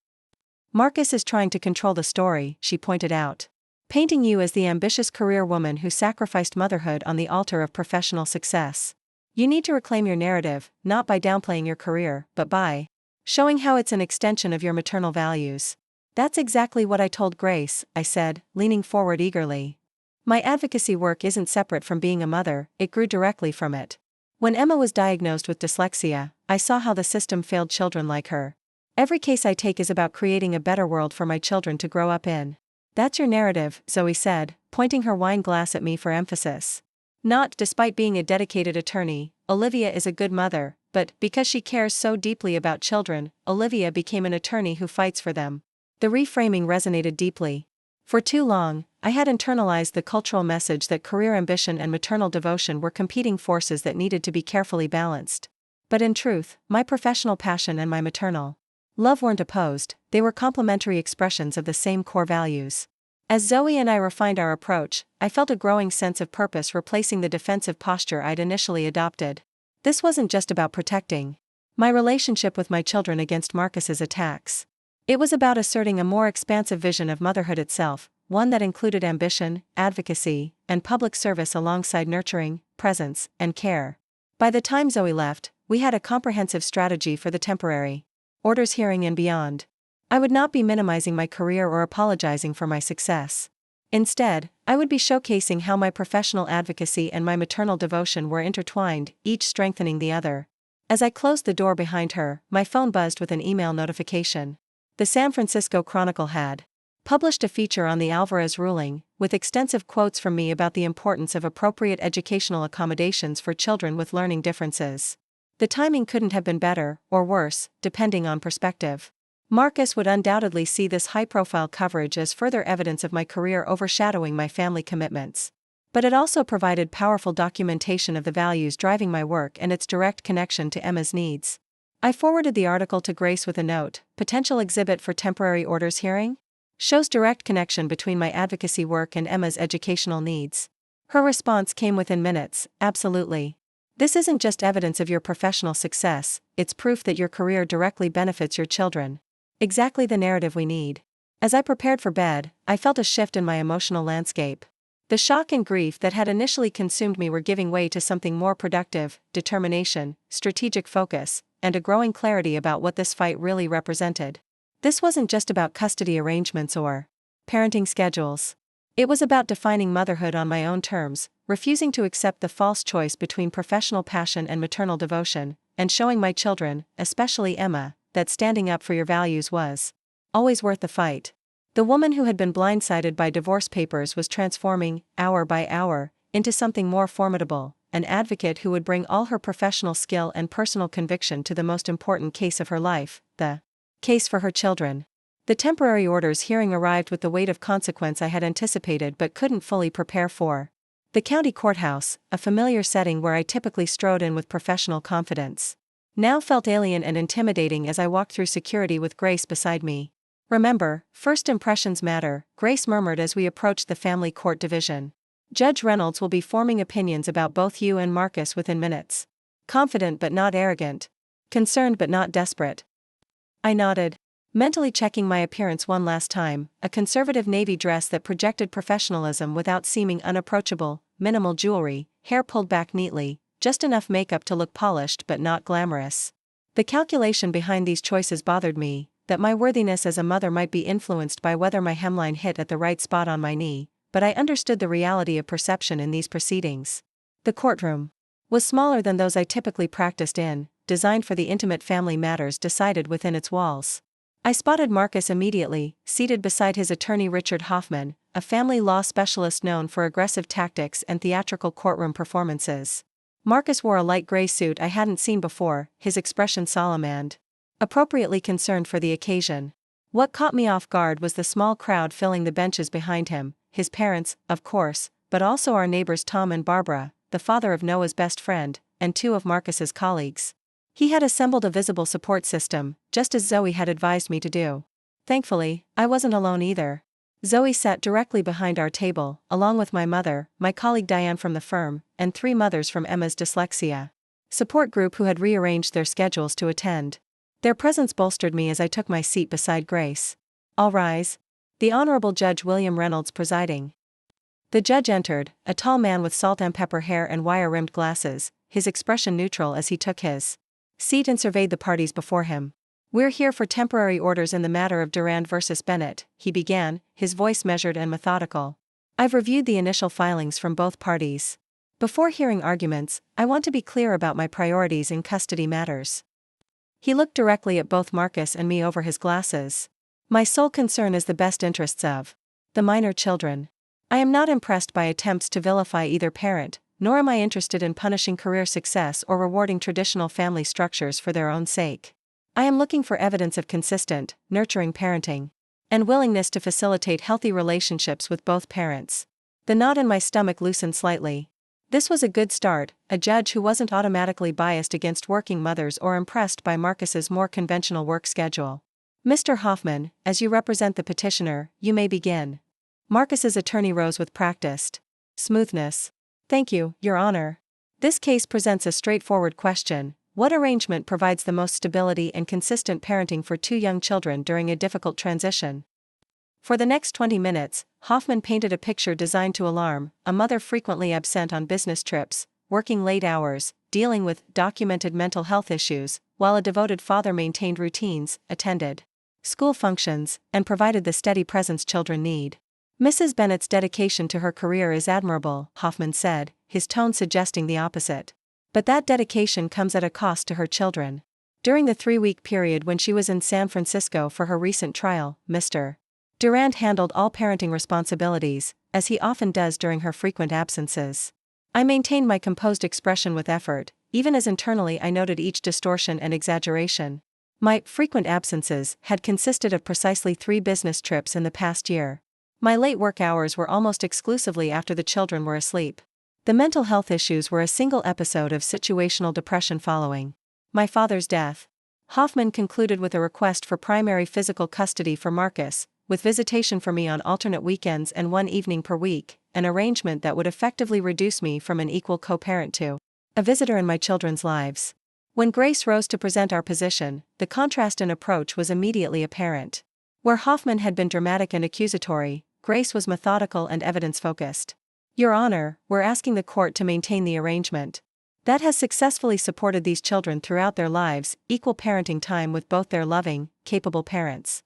Marcus is trying to control the story, she pointed out, painting you as the ambitious career woman who sacrificed motherhood on the altar of professional success. You need to reclaim your narrative, not by downplaying your career, but by showing how it's an extension of your maternal values. That's exactly what I told Grace, I said, leaning forward eagerly. My advocacy work isn't separate from being a mother, it grew directly from it. When Emma was diagnosed with dyslexia, I saw how the system failed children like her. Every case I take is about creating a better world for my children to grow up in. That's your narrative, Zoe said, pointing her wine glass at me for emphasis. Not, despite being a dedicated attorney, Olivia is a good mother, but, because she cares so deeply about children, Olivia became an attorney who fights for them. The reframing resonated deeply. For too long, I had internalized the cultural message that career ambition and maternal devotion were competing forces that needed to be carefully balanced. But in truth, my professional passion and my maternal love weren't opposed, they were complementary expressions of the same core values. As Zoe and I refined our approach, I felt a growing sense of purpose replacing the defensive posture I'd initially adopted. This wasn't just about protecting my relationship with my children against Marcus's attacks. It was about asserting a more expansive vision of motherhood itself, one that included ambition, advocacy, and public service alongside nurturing, presence, and care. By the time Zoe left, we had a comprehensive strategy for the temporary orders hearing and beyond. I would not be minimizing my career or apologizing for my success. Instead, I would be showcasing how my professional advocacy and my maternal devotion were intertwined, each strengthening the other. As I closed the door behind her, my phone buzzed with an email notification. The San Francisco Chronicle had published a feature on the Alvarez ruling, with extensive quotes from me about the importance of appropriate educational accommodations for children with learning differences. The timing couldn't have been better, or worse, depending on perspective. Marcus would undoubtedly see this high-profile coverage as further evidence of my career overshadowing my family commitments. But it also provided powerful documentation of the values driving my work and its direct connection to Emma's needs. I forwarded the article to Grace with a note: potential exhibit for temporary orders hearing? Shows direct connection between my advocacy work and Emma's educational needs. Her response came within minutes: absolutely. This isn't just evidence of your professional success, it's proof that your career directly benefits your children. Exactly the narrative we need. As I prepared for bed, I felt a shift in my emotional landscape. The shock and grief that had initially consumed me were giving way to something more productive: determination, strategic focus, and a growing clarity about what this fight really represented. This wasn't just about custody arrangements or parenting schedules. It was about defining motherhood on my own terms, refusing to accept the false choice between professional passion and maternal devotion, and showing my children, especially Emma, that standing up for your values was always worth the fight. The woman who had been blindsided by divorce papers was transforming, hour by hour, into something more formidable, an advocate who would bring all her professional skill and personal conviction to the most important case of her life, the case for her children. The temporary orders hearing arrived with the weight of consequence I had anticipated but couldn't fully prepare for. The county courthouse, a familiar setting where I typically strode in with professional confidence, now felt alien and intimidating as I walked through security with Grace beside me. Remember, first impressions matter, Grace murmured as we approached the family court division. Judge Reynolds will be forming opinions about both you and Marcus within minutes. Confident but not arrogant. Concerned but not desperate. I nodded, mentally checking my appearance one last time, a conservative navy dress that projected professionalism without seeming unapproachable, minimal jewelry, hair pulled back neatly, just enough makeup to look polished but not glamorous. The calculation behind these choices bothered me, that my worthiness as a mother might be influenced by whether my hemline hit at the right spot on my knee, but I understood the reality of perception in these proceedings. The courtroom was smaller than those I typically practiced in, designed for the intimate family matters decided within its walls. I spotted Marcus immediately, seated beside his attorney Richard Hoffman, a family law specialist known for aggressive tactics and theatrical courtroom performances. Marcus wore a light gray suit I hadn't seen before, his expression solemn and appropriately concerned for the occasion. What caught me off guard was the small crowd filling the benches behind him, his parents, of course, but also our neighbors Tom and Barbara, the father of Noah's best friend, and two of Marcus's colleagues. He had assembled a visible support system, just as Zoe had advised me to do. Thankfully, I wasn't alone either. Zoe sat directly behind our table, along with my mother, my colleague Diane from the firm, and 3 mothers from Emma's dyslexia support group who had rearranged their schedules to attend. Their presence bolstered me as I took my seat beside Grace. All rise. The Honorable Judge William Reynolds presiding. The judge entered, a tall man with salt and pepper hair and wire-rimmed glasses, his expression neutral as he took his seat and surveyed the parties before him. "We're here for temporary orders in the matter of Durand versus Bennett," he began, his voice measured and methodical. "I've reviewed the initial filings from both parties. Before hearing arguments, I want to be clear about my priorities in custody matters." He looked directly at both Marcus and me over his glasses. "My sole concern is the best interests of the minor children. I am not impressed by attempts to vilify either parent, nor am I interested in punishing career success or rewarding traditional family structures for their own sake. I am looking for evidence of consistent, nurturing parenting, and willingness to facilitate healthy relationships with both parents." The knot in my stomach loosened slightly. This was a good start, a judge who wasn't automatically biased against working mothers or impressed by Marcus's more conventional work schedule. "Mr. Hoffman, as you represent the petitioner, you may begin." Marcus's attorney rose with practiced smoothness. "Thank you, Your Honor. This case presents a straightforward question. What arrangement provides the most stability and consistent parenting for 2 young children during a difficult transition?" For the next 20 minutes, Hoffman painted a picture designed to alarm: a mother frequently absent on business trips, working late hours, dealing with documented mental health issues, while a devoted father maintained routines, attended school functions, and provided the steady presence children need. "Mrs. Bennett's dedication to her career is admirable," Hoffman said, his tone suggesting the opposite. "But that dedication comes at a cost to her children. During the 3-week period when she was in San Francisco for her recent trial, Mr. Durand handled all parenting responsibilities, as he often does during her frequent absences. I maintained my composed expression with effort, even as internally I noted each distortion and exaggeration. My frequent absences had consisted of precisely 3 business trips in the past year. My late work hours were almost exclusively after the children were asleep. The mental health issues were a single episode of situational depression following my father's death." Hoffman concluded with a request for primary physical custody for Marcus, with visitation for me on alternate weekends and 1 evening per week, an arrangement that would effectively reduce me from an equal co-parent to a visitor in my children's lives. When Grace rose to present our position, the contrast in approach was immediately apparent. Where Hoffman had been dramatic and accusatory, Grace was methodical and evidence-focused. "Your Honor, we're asking the court to maintain the arrangement that has successfully supported these children throughout their lives, equal parenting time with both their loving, capable parents."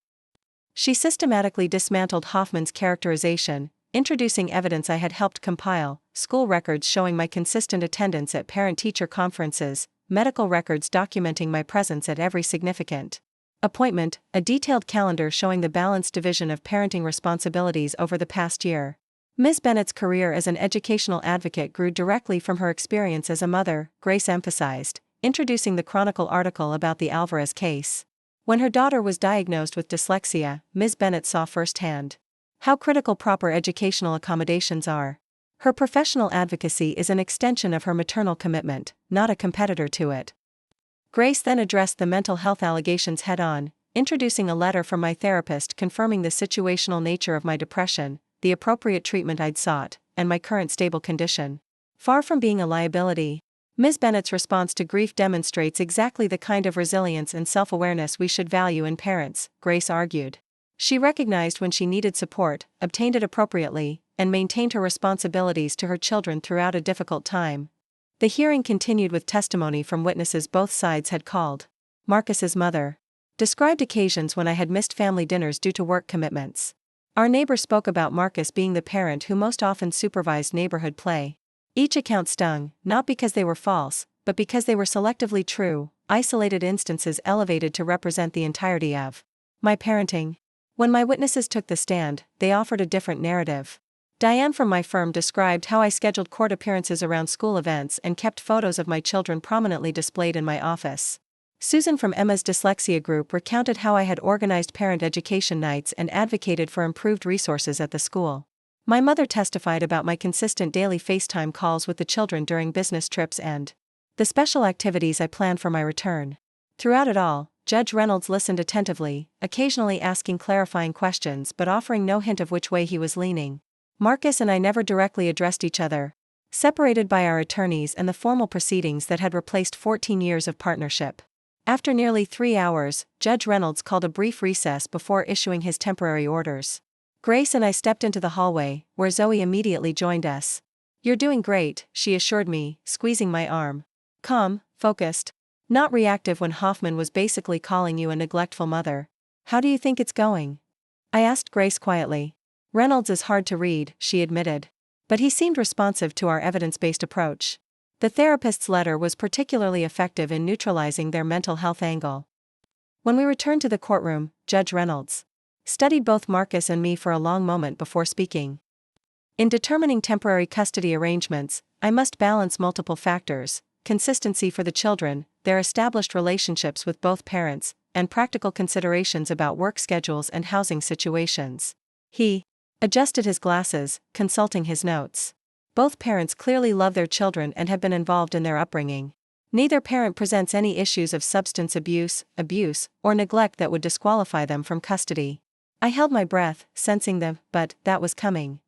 She systematically dismantled Hoffman's characterization, introducing evidence I had helped compile, school records showing my consistent attendance at parent-teacher conferences, medical records documenting my presence at every significant appointment, a detailed calendar showing the balanced division of parenting responsibilities over the past year. Ms. Bennett's career as an educational advocate grew directly from her experience as a mother, Grace emphasized, introducing the Chronicle article about the Alvarez case. When her daughter was diagnosed with dyslexia, Ms. Bennett saw firsthand how critical proper educational accommodations are. Her professional advocacy is an extension of her maternal commitment, not a competitor to it. Grace then addressed the mental health allegations head-on, introducing a letter from my therapist confirming the situational nature of my depression, the appropriate treatment I'd sought, and my current stable condition. Far from being a liability, Ms. Bennett's response to grief demonstrates exactly the kind of resilience and self-awareness we should value in parents, Grace argued. She recognized when she needed support, obtained it appropriately, and maintained her responsibilities to her children throughout a difficult time. The hearing continued with testimony from witnesses both sides had called. Marcus's mother described occasions when I had missed family dinners due to work commitments. Our neighbor spoke about Marcus being the parent who most often supervised neighborhood play. Each account stung, not because they were false, but because they were selectively true, isolated instances elevated to represent the entirety of my parenting. When my witnesses took the stand, they offered a different narrative. Diane from my firm described how I scheduled court appearances around school events and kept photos of my children prominently displayed in my office. Susan from Emma's dyslexia group recounted how I had organized parent education nights and advocated for improved resources at the school. My mother testified about my consistent daily FaceTime calls with the children during business trips and the special activities I planned for my return. Throughout it all, Judge Reynolds listened attentively, occasionally asking clarifying questions but offering no hint of which way he was leaning. Marcus and I never directly addressed each other, separated by our attorneys and the formal proceedings that had replaced 14 years of partnership. After nearly 3 hours, Judge Reynolds called a brief recess before issuing his temporary orders. Grace and I stepped into the hallway, where Zoe immediately joined us. "You're doing great," she assured me, squeezing my arm. "Calm, focused. Not reactive when Hoffman was basically calling you a neglectful mother. How do you think it's going?" I asked Grace quietly. "Reynolds is hard to read," she admitted. But he seemed responsive to our evidence-based approach. The therapist's letter was particularly effective in neutralizing their mental health angle. When we returned to the courtroom, Judge Reynolds studied both Marcus and me for a long moment before speaking. "In determining temporary custody arrangements, I must balance multiple factors: consistency for the children, their established relationships with both parents, and practical considerations about work schedules and housing situations." He adjusted his glasses, consulting his notes. Both parents clearly love their children and have been involved in their upbringing. Neither parent presents any issues of substance abuse, or neglect that would disqualify them from custody. I held my breath, sensing the "but" that was coming.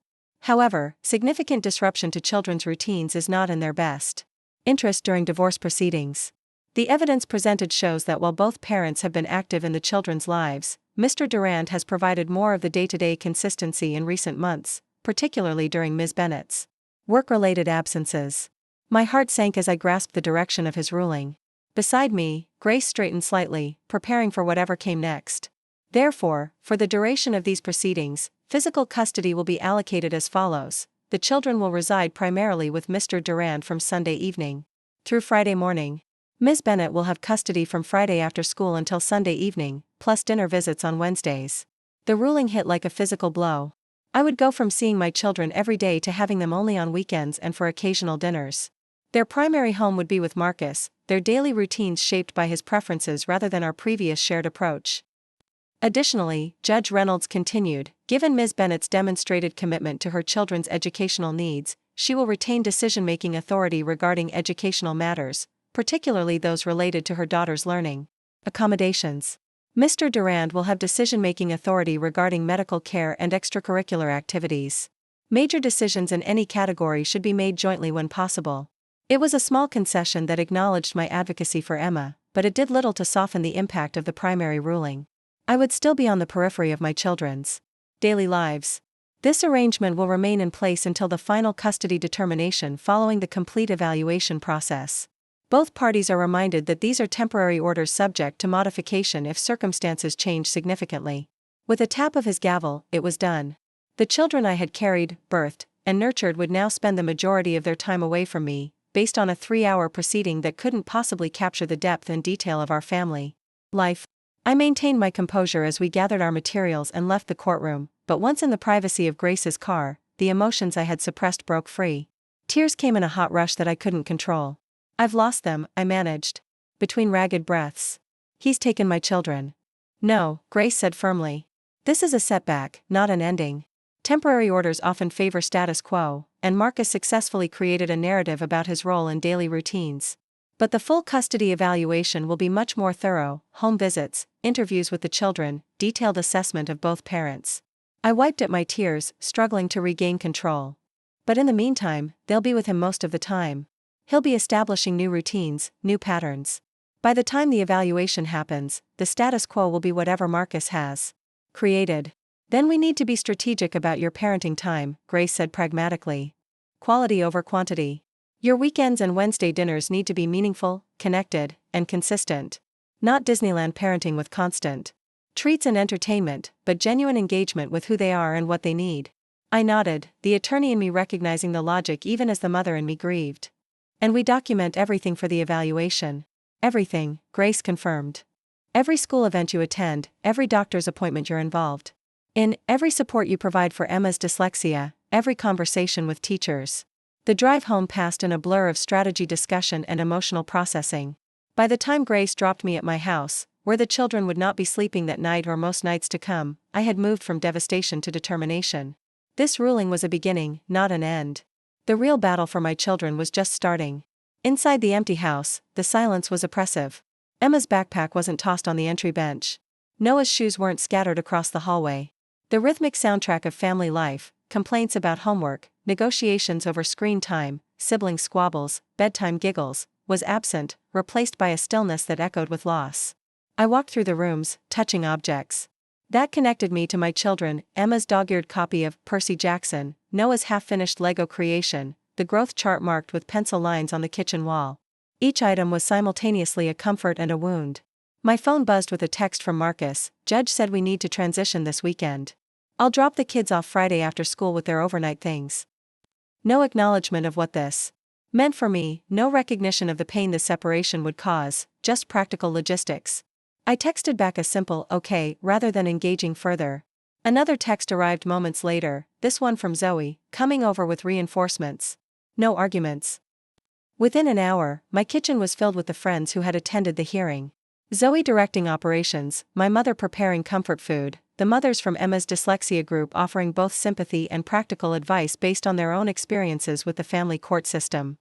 However, significant disruption to children's routines is not in their best interest during divorce proceedings. The evidence presented shows that while both parents have been active in the children's lives, Mr. Durand has provided more of the day-to-day consistency in recent months, particularly during Ms. Bennett's work-related absences. My heart sank as I grasped the direction of his ruling. Beside me, Grace straightened slightly, preparing for whatever came next. "Therefore, for the duration of these proceedings, physical custody will be allocated as follows. The children will reside primarily with Mr. Durand from Sunday evening through Friday morning. Ms. Bennett will have custody from Friday after school until Sunday evening, plus dinner visits on Wednesdays." The ruling hit like a physical blow. I would go from seeing my children every day to having them only on weekends and for occasional dinners. Their primary home would be with Marcus, their daily routines shaped by his preferences rather than our previous shared approach. Additionally, Judge Reynolds continued, "Given Ms. Bennett's demonstrated commitment to her children's educational needs, she will retain decision-making authority regarding educational matters, particularly those related to her daughter's learning accommodations. Mr. Durand will have decision-making authority regarding medical care and extracurricular activities. Major decisions in any category should be made jointly when possible." It was a small concession that acknowledged my advocacy for Emma, but it did little to soften the impact of the primary ruling. I would still be on the periphery of my children's daily lives. This arrangement will remain in place until the final custody determination following the complete evaluation process. Both parties are reminded that these are temporary orders subject to modification if circumstances change significantly. With a tap of his gavel, it was done. The children I had carried, birthed, and nurtured would now spend the majority of their time away from me, based on a 3-hour proceeding that couldn't possibly capture the depth and detail of our family life. I maintained my composure as we gathered our materials and left the courtroom, but once in the privacy of Grace's car, the emotions I had suppressed broke free. Tears came in a hot rush that I couldn't control. "I've lost them," I managed, between ragged breaths. "He's taken my children." "No," Grace said firmly. "This is a setback, not an ending. Temporary orders often favor status quo, and Marcus successfully created a narrative about his role in daily routines. But the full custody evaluation will be much more thorough: home visits, interviews with the children, detailed assessment of both parents." I wiped at my tears, struggling to regain control. But in the meantime, they'll be with him most of the time. He'll be establishing new routines, new patterns. By the time the evaluation happens, the status quo will be whatever Marcus has created. Then we need to be strategic about your parenting time, Grace said pragmatically. Quality over quantity. Your weekends and Wednesday dinners need to be meaningful, connected, and consistent. Not Disneyland parenting with constant treats and entertainment, but genuine engagement with who they are and what they need. I nodded, the attorney in me recognizing the logic even as the mother in me grieved. And we document everything for the evaluation. Everything, Grace confirmed. Every school event you attend, every doctor's appointment you're involved in, every support you provide for Emma's dyslexia, every conversation with teachers. The drive home passed in a blur of strategy discussion and emotional processing. By the time Grace dropped me at my house, where the children would not be sleeping that night or most nights to come, I had moved from devastation to determination. This ruling was a beginning, not an end. The real battle for my children was just starting. Inside the empty house, the silence was oppressive. Emma's backpack wasn't tossed on the entry bench. Noah's shoes weren't scattered across the hallway. The rhythmic soundtrack of family life, complaints about homework, negotiations over screen time, sibling squabbles, bedtime giggles, was absent, replaced by a stillness that echoed with loss. I walked through the rooms, touching objects. That connected me to my children, Emma's dog-eared copy of Percy Jackson, Noah's half-finished Lego creation, the growth chart marked with pencil lines on the kitchen wall. Each item was simultaneously a comfort and a wound. My phone buzzed with a text from Marcus. Judge said we need to transition this weekend. I'll drop the kids off Friday after school with their overnight things. No acknowledgement of what this meant for me, no recognition of the pain this separation would cause, just practical logistics. I texted back a simple okay rather than engaging further. Another text arrived moments later, this one from Zoe, coming over with reinforcements. No arguments. Within an hour, my kitchen was filled with the friends who had attended the hearing. Zoe directing operations, my mother preparing comfort food, the mothers from Emma's dyslexia group offering both sympathy and practical advice based on their own experiences with the family court system.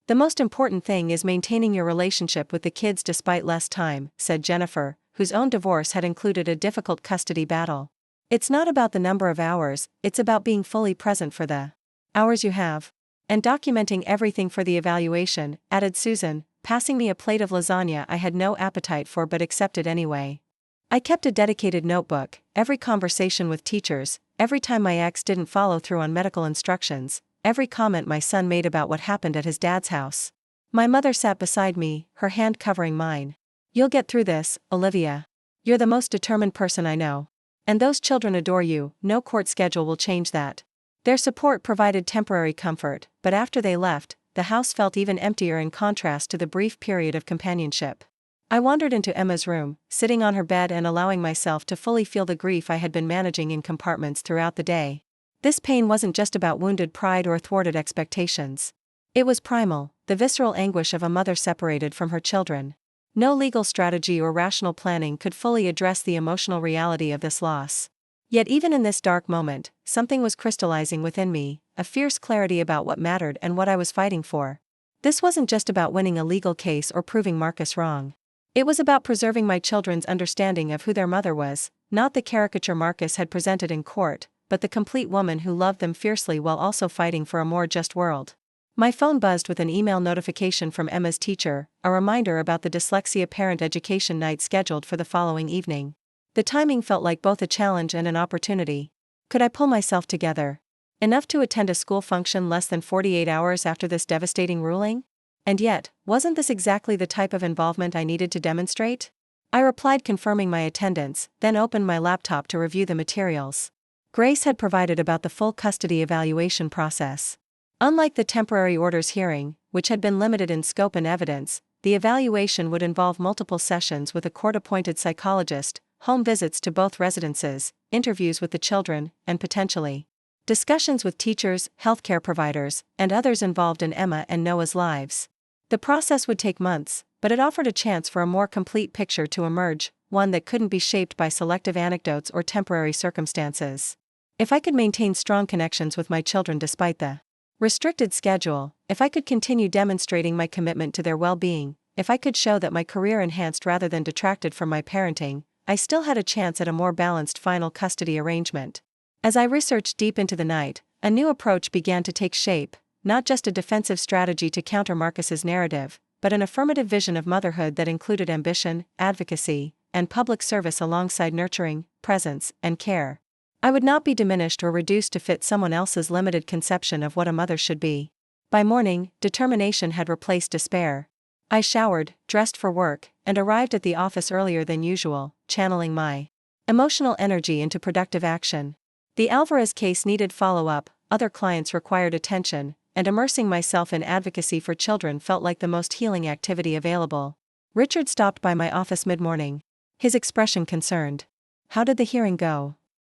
The most important thing is maintaining your relationship with the kids despite less time, said Jennifer, whose own divorce had included a difficult custody battle. It's not about the number of hours, it's about being fully present for the hours you have. And documenting everything for the evaluation, added Susan, passing me a plate of lasagna I had no appetite for but accepted anyway. I kept a dedicated notebook, every conversation with teachers, every time my ex didn't follow through on medical instructions, every comment my son made about what happened at his dad's house. My mother sat beside me, her hand covering mine. You'll get through this, Olivia. You're the most determined person I know. And those children adore you, no court schedule will change that. Their support provided temporary comfort, but after they left, the house felt even emptier in contrast to the brief period of companionship. I wandered into Emma's room, sitting on her bed and allowing myself to fully feel the grief I had been managing in compartments throughout the day. This pain wasn't just about wounded pride or thwarted expectations. It was primal, the visceral anguish of a mother separated from her children. No legal strategy or rational planning could fully address the emotional reality of this loss. Yet even in this dark moment, something was crystallizing within me, a fierce clarity about what mattered and what I was fighting for. This wasn't just about winning a legal case or proving Marcus wrong. It was about preserving my children's understanding of who their mother was, not the caricature Marcus had presented in court, but the complete woman who loved them fiercely while also fighting for a more just world. My phone buzzed with an email notification from Emma's teacher, a reminder about the dyslexia parent education night scheduled for the following evening. The timing felt like both a challenge and an opportunity. Could I pull myself together enough to attend a school function less than 48 hours after this devastating ruling? And yet, wasn't this exactly the type of involvement I needed to demonstrate? I replied confirming my attendance, then opened my laptop to review the materials Grace had provided about the full custody evaluation process. Unlike the temporary orders hearing, which had been limited in scope and evidence, the evaluation would involve multiple sessions with a court-appointed psychologist, home visits to both residences, interviews with the children, and potentially discussions with teachers, healthcare providers, and others involved in Emma and Noah's lives. The process would take months, but it offered a chance for a more complete picture to emerge, one that couldn't be shaped by selective anecdotes or temporary circumstances. If I could maintain strong connections with my children despite the restricted schedule, if I could continue demonstrating my commitment to their well-being, if I could show that my career enhanced rather than detracted from my parenting, I still had a chance at a more balanced final custody arrangement. As I researched deep into the night, a new approach began to take shape, not just a defensive strategy to counter Marcus's narrative, but an affirmative vision of motherhood that included ambition, advocacy, and public service alongside nurturing, presence, and care. I would not be diminished or reduced to fit someone else's limited conception of what a mother should be. By morning, determination had replaced despair. I showered, dressed for work, and arrived at the office earlier than usual, channeling my emotional energy into productive action. The Alvarez case needed follow-up, other clients required attention, and immersing myself in advocacy for children felt like the most healing activity available. Richard stopped by my office mid-morning. His expression concerned. "How did the hearing go?"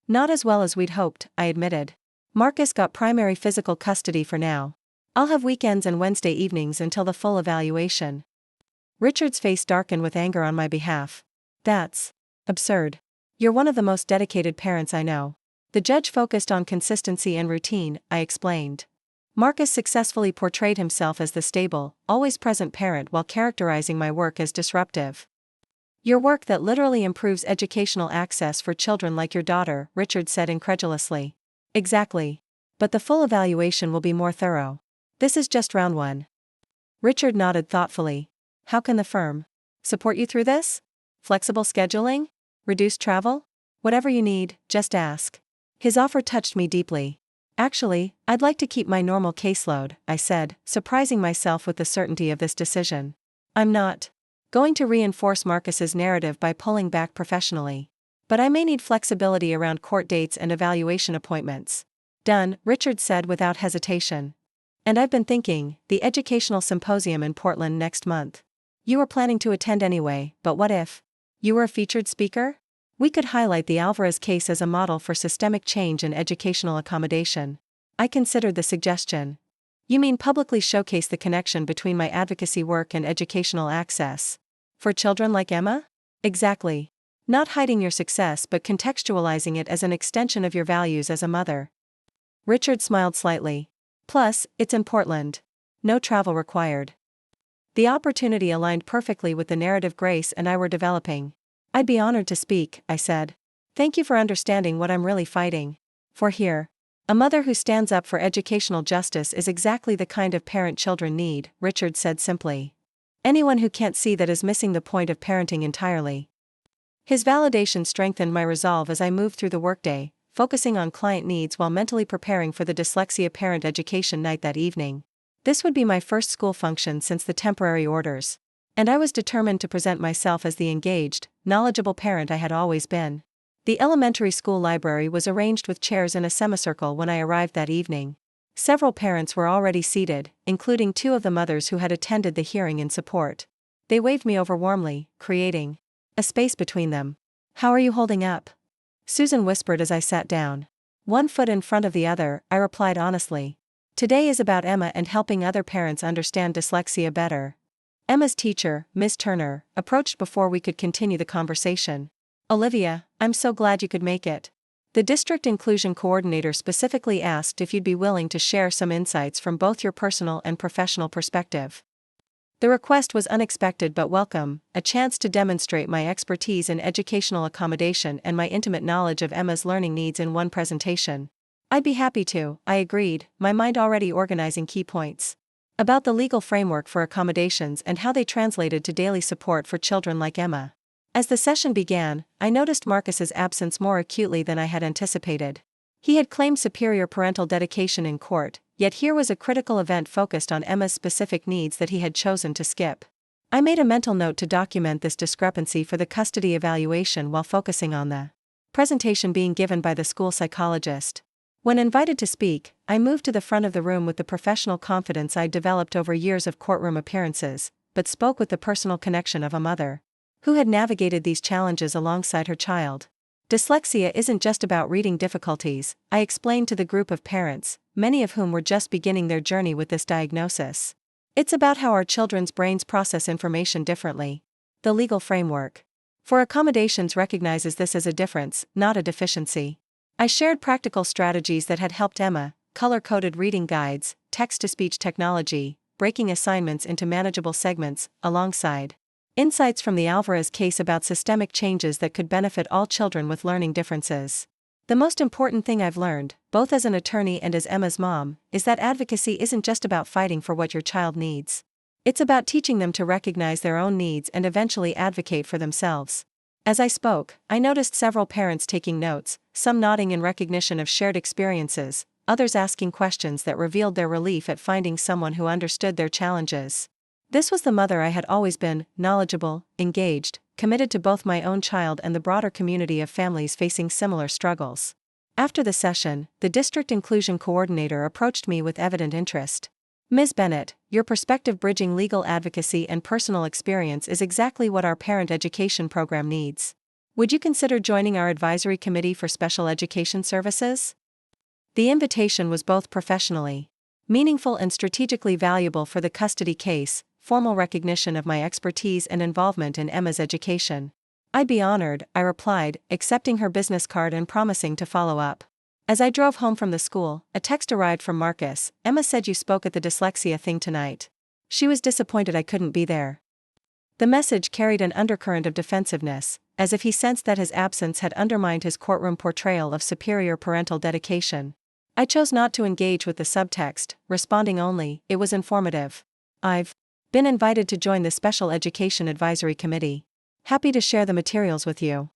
"Not as well as we'd hoped," I admitted. "Marcus got primary physical custody for now. I'll have weekends and Wednesday evenings until the full evaluation." Richard's face darkened with anger on my behalf. "That's absurd. You're one of the most dedicated parents I know." The judge focused on consistency and routine, I explained. Marcus successfully portrayed himself as the stable, always present parent while characterizing my work as disruptive. "Your work that literally improves educational access for children like your daughter," Richard said incredulously. "Exactly. But the full evaluation will be more thorough. This is just round one." Richard nodded thoughtfully. "How can the firm support you through this? Flexible scheduling? Reduced travel? Whatever you need, just ask." His offer touched me deeply. "Actually, I'd like to keep my normal caseload," I said, surprising myself with the certainty of this decision. "I'm not going to reinforce Marcus's narrative by pulling back professionally. But I may need flexibility around court dates and evaluation appointments." "Done," Richard said without hesitation. "And I've been thinking, the educational symposium in Portland next month. You were planning to attend anyway, but what if you were a featured speaker? We could highlight the Alvarez case as a model for systemic change in educational accommodation." I considered the suggestion. "You mean publicly showcase the connection between my advocacy work and educational access for children like Emma?" "Exactly. Not hiding your success but contextualizing it as an extension of your values as a mother." Richard smiled slightly. "Plus, it's in Portland. No travel required." The opportunity aligned perfectly with the narrative Grace and I were developing. "I'd be honored to speak," I said. "Thank you for understanding what I'm really fighting for here. A mother who stands up for educational justice is exactly the kind of parent children need," Richard said simply. "Anyone who can't see that is missing the point of parenting entirely." His validation strengthened my resolve as I moved through the workday, focusing on client needs while mentally preparing for the dyslexia parent education night that evening. This would be my first school function since the temporary orders. And I was determined to present myself as the engaged, knowledgeable parent I had always been. The elementary school library was arranged with chairs in a semicircle when I arrived that evening. Several parents were already seated, including two of the mothers who had attended the hearing in support. They waved me over warmly, creating a space between them. "How are you holding up?" Susan whispered as I sat down. "One foot in front of the other," I replied honestly. "Today is about Emma and helping other parents understand dyslexia better." Emma's teacher, Ms. Turner, approached before we could continue the conversation. "Olivia, I'm so glad you could make it. The district inclusion coordinator specifically asked if you'd be willing to share some insights from both your personal and professional perspective." The request was unexpected but welcome, a chance to demonstrate my expertise in educational accommodation and my intimate knowledge of Emma's learning needs in one presentation. "I'd be happy to," I agreed, my mind already organizing key points about the legal framework for accommodations and how they translated to daily support for children like Emma. As the session began, I noticed Marcus's absence more acutely than I had anticipated. He had claimed superior parental dedication in court, yet here was a critical event focused on Emma's specific needs that he had chosen to skip. I made a mental note to document this discrepancy for the custody evaluation while focusing on the presentation being given by the school psychologist. When invited to speak, I moved to the front of the room with the professional confidence I'd developed over years of courtroom appearances, but spoke with the personal connection of a mother who had navigated these challenges alongside her child. "Dyslexia isn't just about reading difficulties," I explained to the group of parents, many of whom were just beginning their journey with this diagnosis. "It's about how our children's brains process information differently. The legal framework for accommodations recognizes this as a difference, not a deficiency." I shared practical strategies that had helped Emma: color-coded reading guides, text-to-speech technology, breaking assignments into manageable segments, alongside insights from the Alvarez case about systemic changes that could benefit all children with learning differences. The most important thing I've learned, both as an attorney and as Emma's mom, is that advocacy isn't just about fighting for what your child needs. It's about teaching them to recognize their own needs and eventually advocate for themselves. As I spoke, I noticed several parents taking notes, some nodding in recognition of shared experiences, others asking questions that revealed their relief at finding someone who understood their challenges. This was the mother I had always been: knowledgeable, engaged, committed to both my own child and the broader community of families facing similar struggles. After the session, the district inclusion coordinator approached me with evident interest. "Ms. Bennett, your perspective bridging legal advocacy and personal experience is exactly what our parent education program needs. Would you consider joining our advisory committee for special education services?" The invitation was both professionally meaningful and strategically valuable for the custody case, formal recognition of my expertise and involvement in Emma's education. "I'd be honored," I replied, accepting her business card and promising to follow up. As I drove home from the school, a text arrived from Marcus. "Emma said you spoke at the dyslexia thing tonight. She was disappointed I couldn't be there." The message carried an undercurrent of defensiveness, as if he sensed that his absence had undermined his courtroom portrayal of superior parental dedication. I chose not to engage with the subtext, responding only, "It was informative. I've been invited to join the Special Education Advisory Committee. Happy to share the materials with you."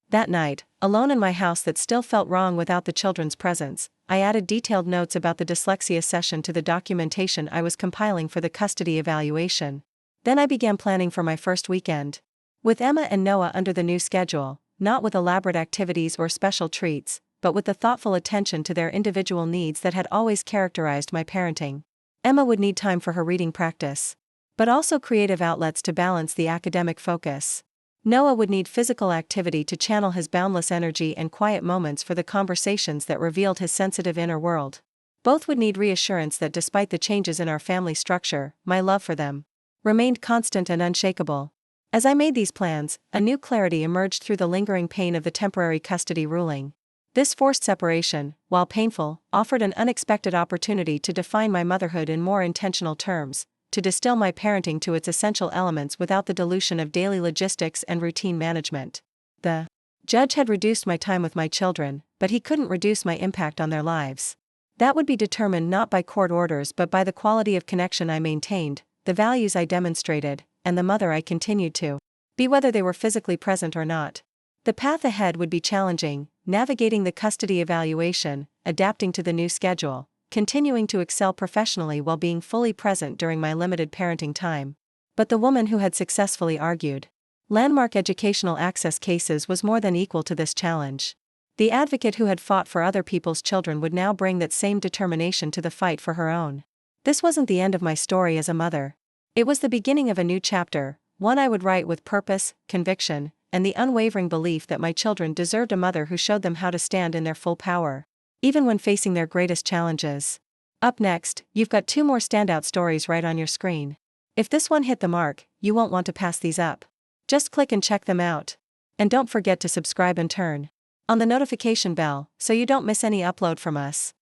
That night, alone in my house that still felt wrong without the children's presence, I added detailed notes about the dyslexia session to the documentation I was compiling for the custody evaluation. Then I began planning for my first weekend. With Emma and Noah under the new schedule, not with elaborate activities or special treats, but with the thoughtful attention to their individual needs that had always characterized my parenting. Emma would need time for her reading practice, but also creative outlets to balance the academic focus. Noah would need physical activity to channel his boundless energy and quiet moments for the conversations that revealed his sensitive inner world. Both would need reassurance that despite the changes in our family structure, my love for them remained constant and unshakable. As I made these plans, a new clarity emerged through the lingering pain of the temporary custody ruling. This forced separation, while painful, offered an unexpected opportunity to define my motherhood in more intentional terms, to distill my parenting to its essential elements without the dilution of daily logistics and routine management. The judge had reduced my time with my children, but he couldn't reduce my impact on their lives. That would be determined not by court orders but by the quality of connection I maintained, the values I demonstrated, and the mother I continued to be, whether they were physically present or not. The path ahead would be challenging, navigating the custody evaluation, adapting to the new schedule, continuing to excel professionally while being fully present during my limited parenting time. But the woman who had successfully argued landmark educational access cases was more than equal to this challenge. The advocate who had fought for other people's children would now bring that same determination to the fight for her own. This wasn't the end of my story as a mother. It was the beginning of a new chapter, one I would write with purpose, conviction, and the unwavering belief that my children deserved a mother who showed them how to stand in their full power, even when facing their greatest challenges. Up next, you've got 2 more standout stories right on your screen. If this one hit the mark, you won't want to pass these up. Just click and check them out. And don't forget to subscribe and turn on the notification bell so you don't miss any upload from us.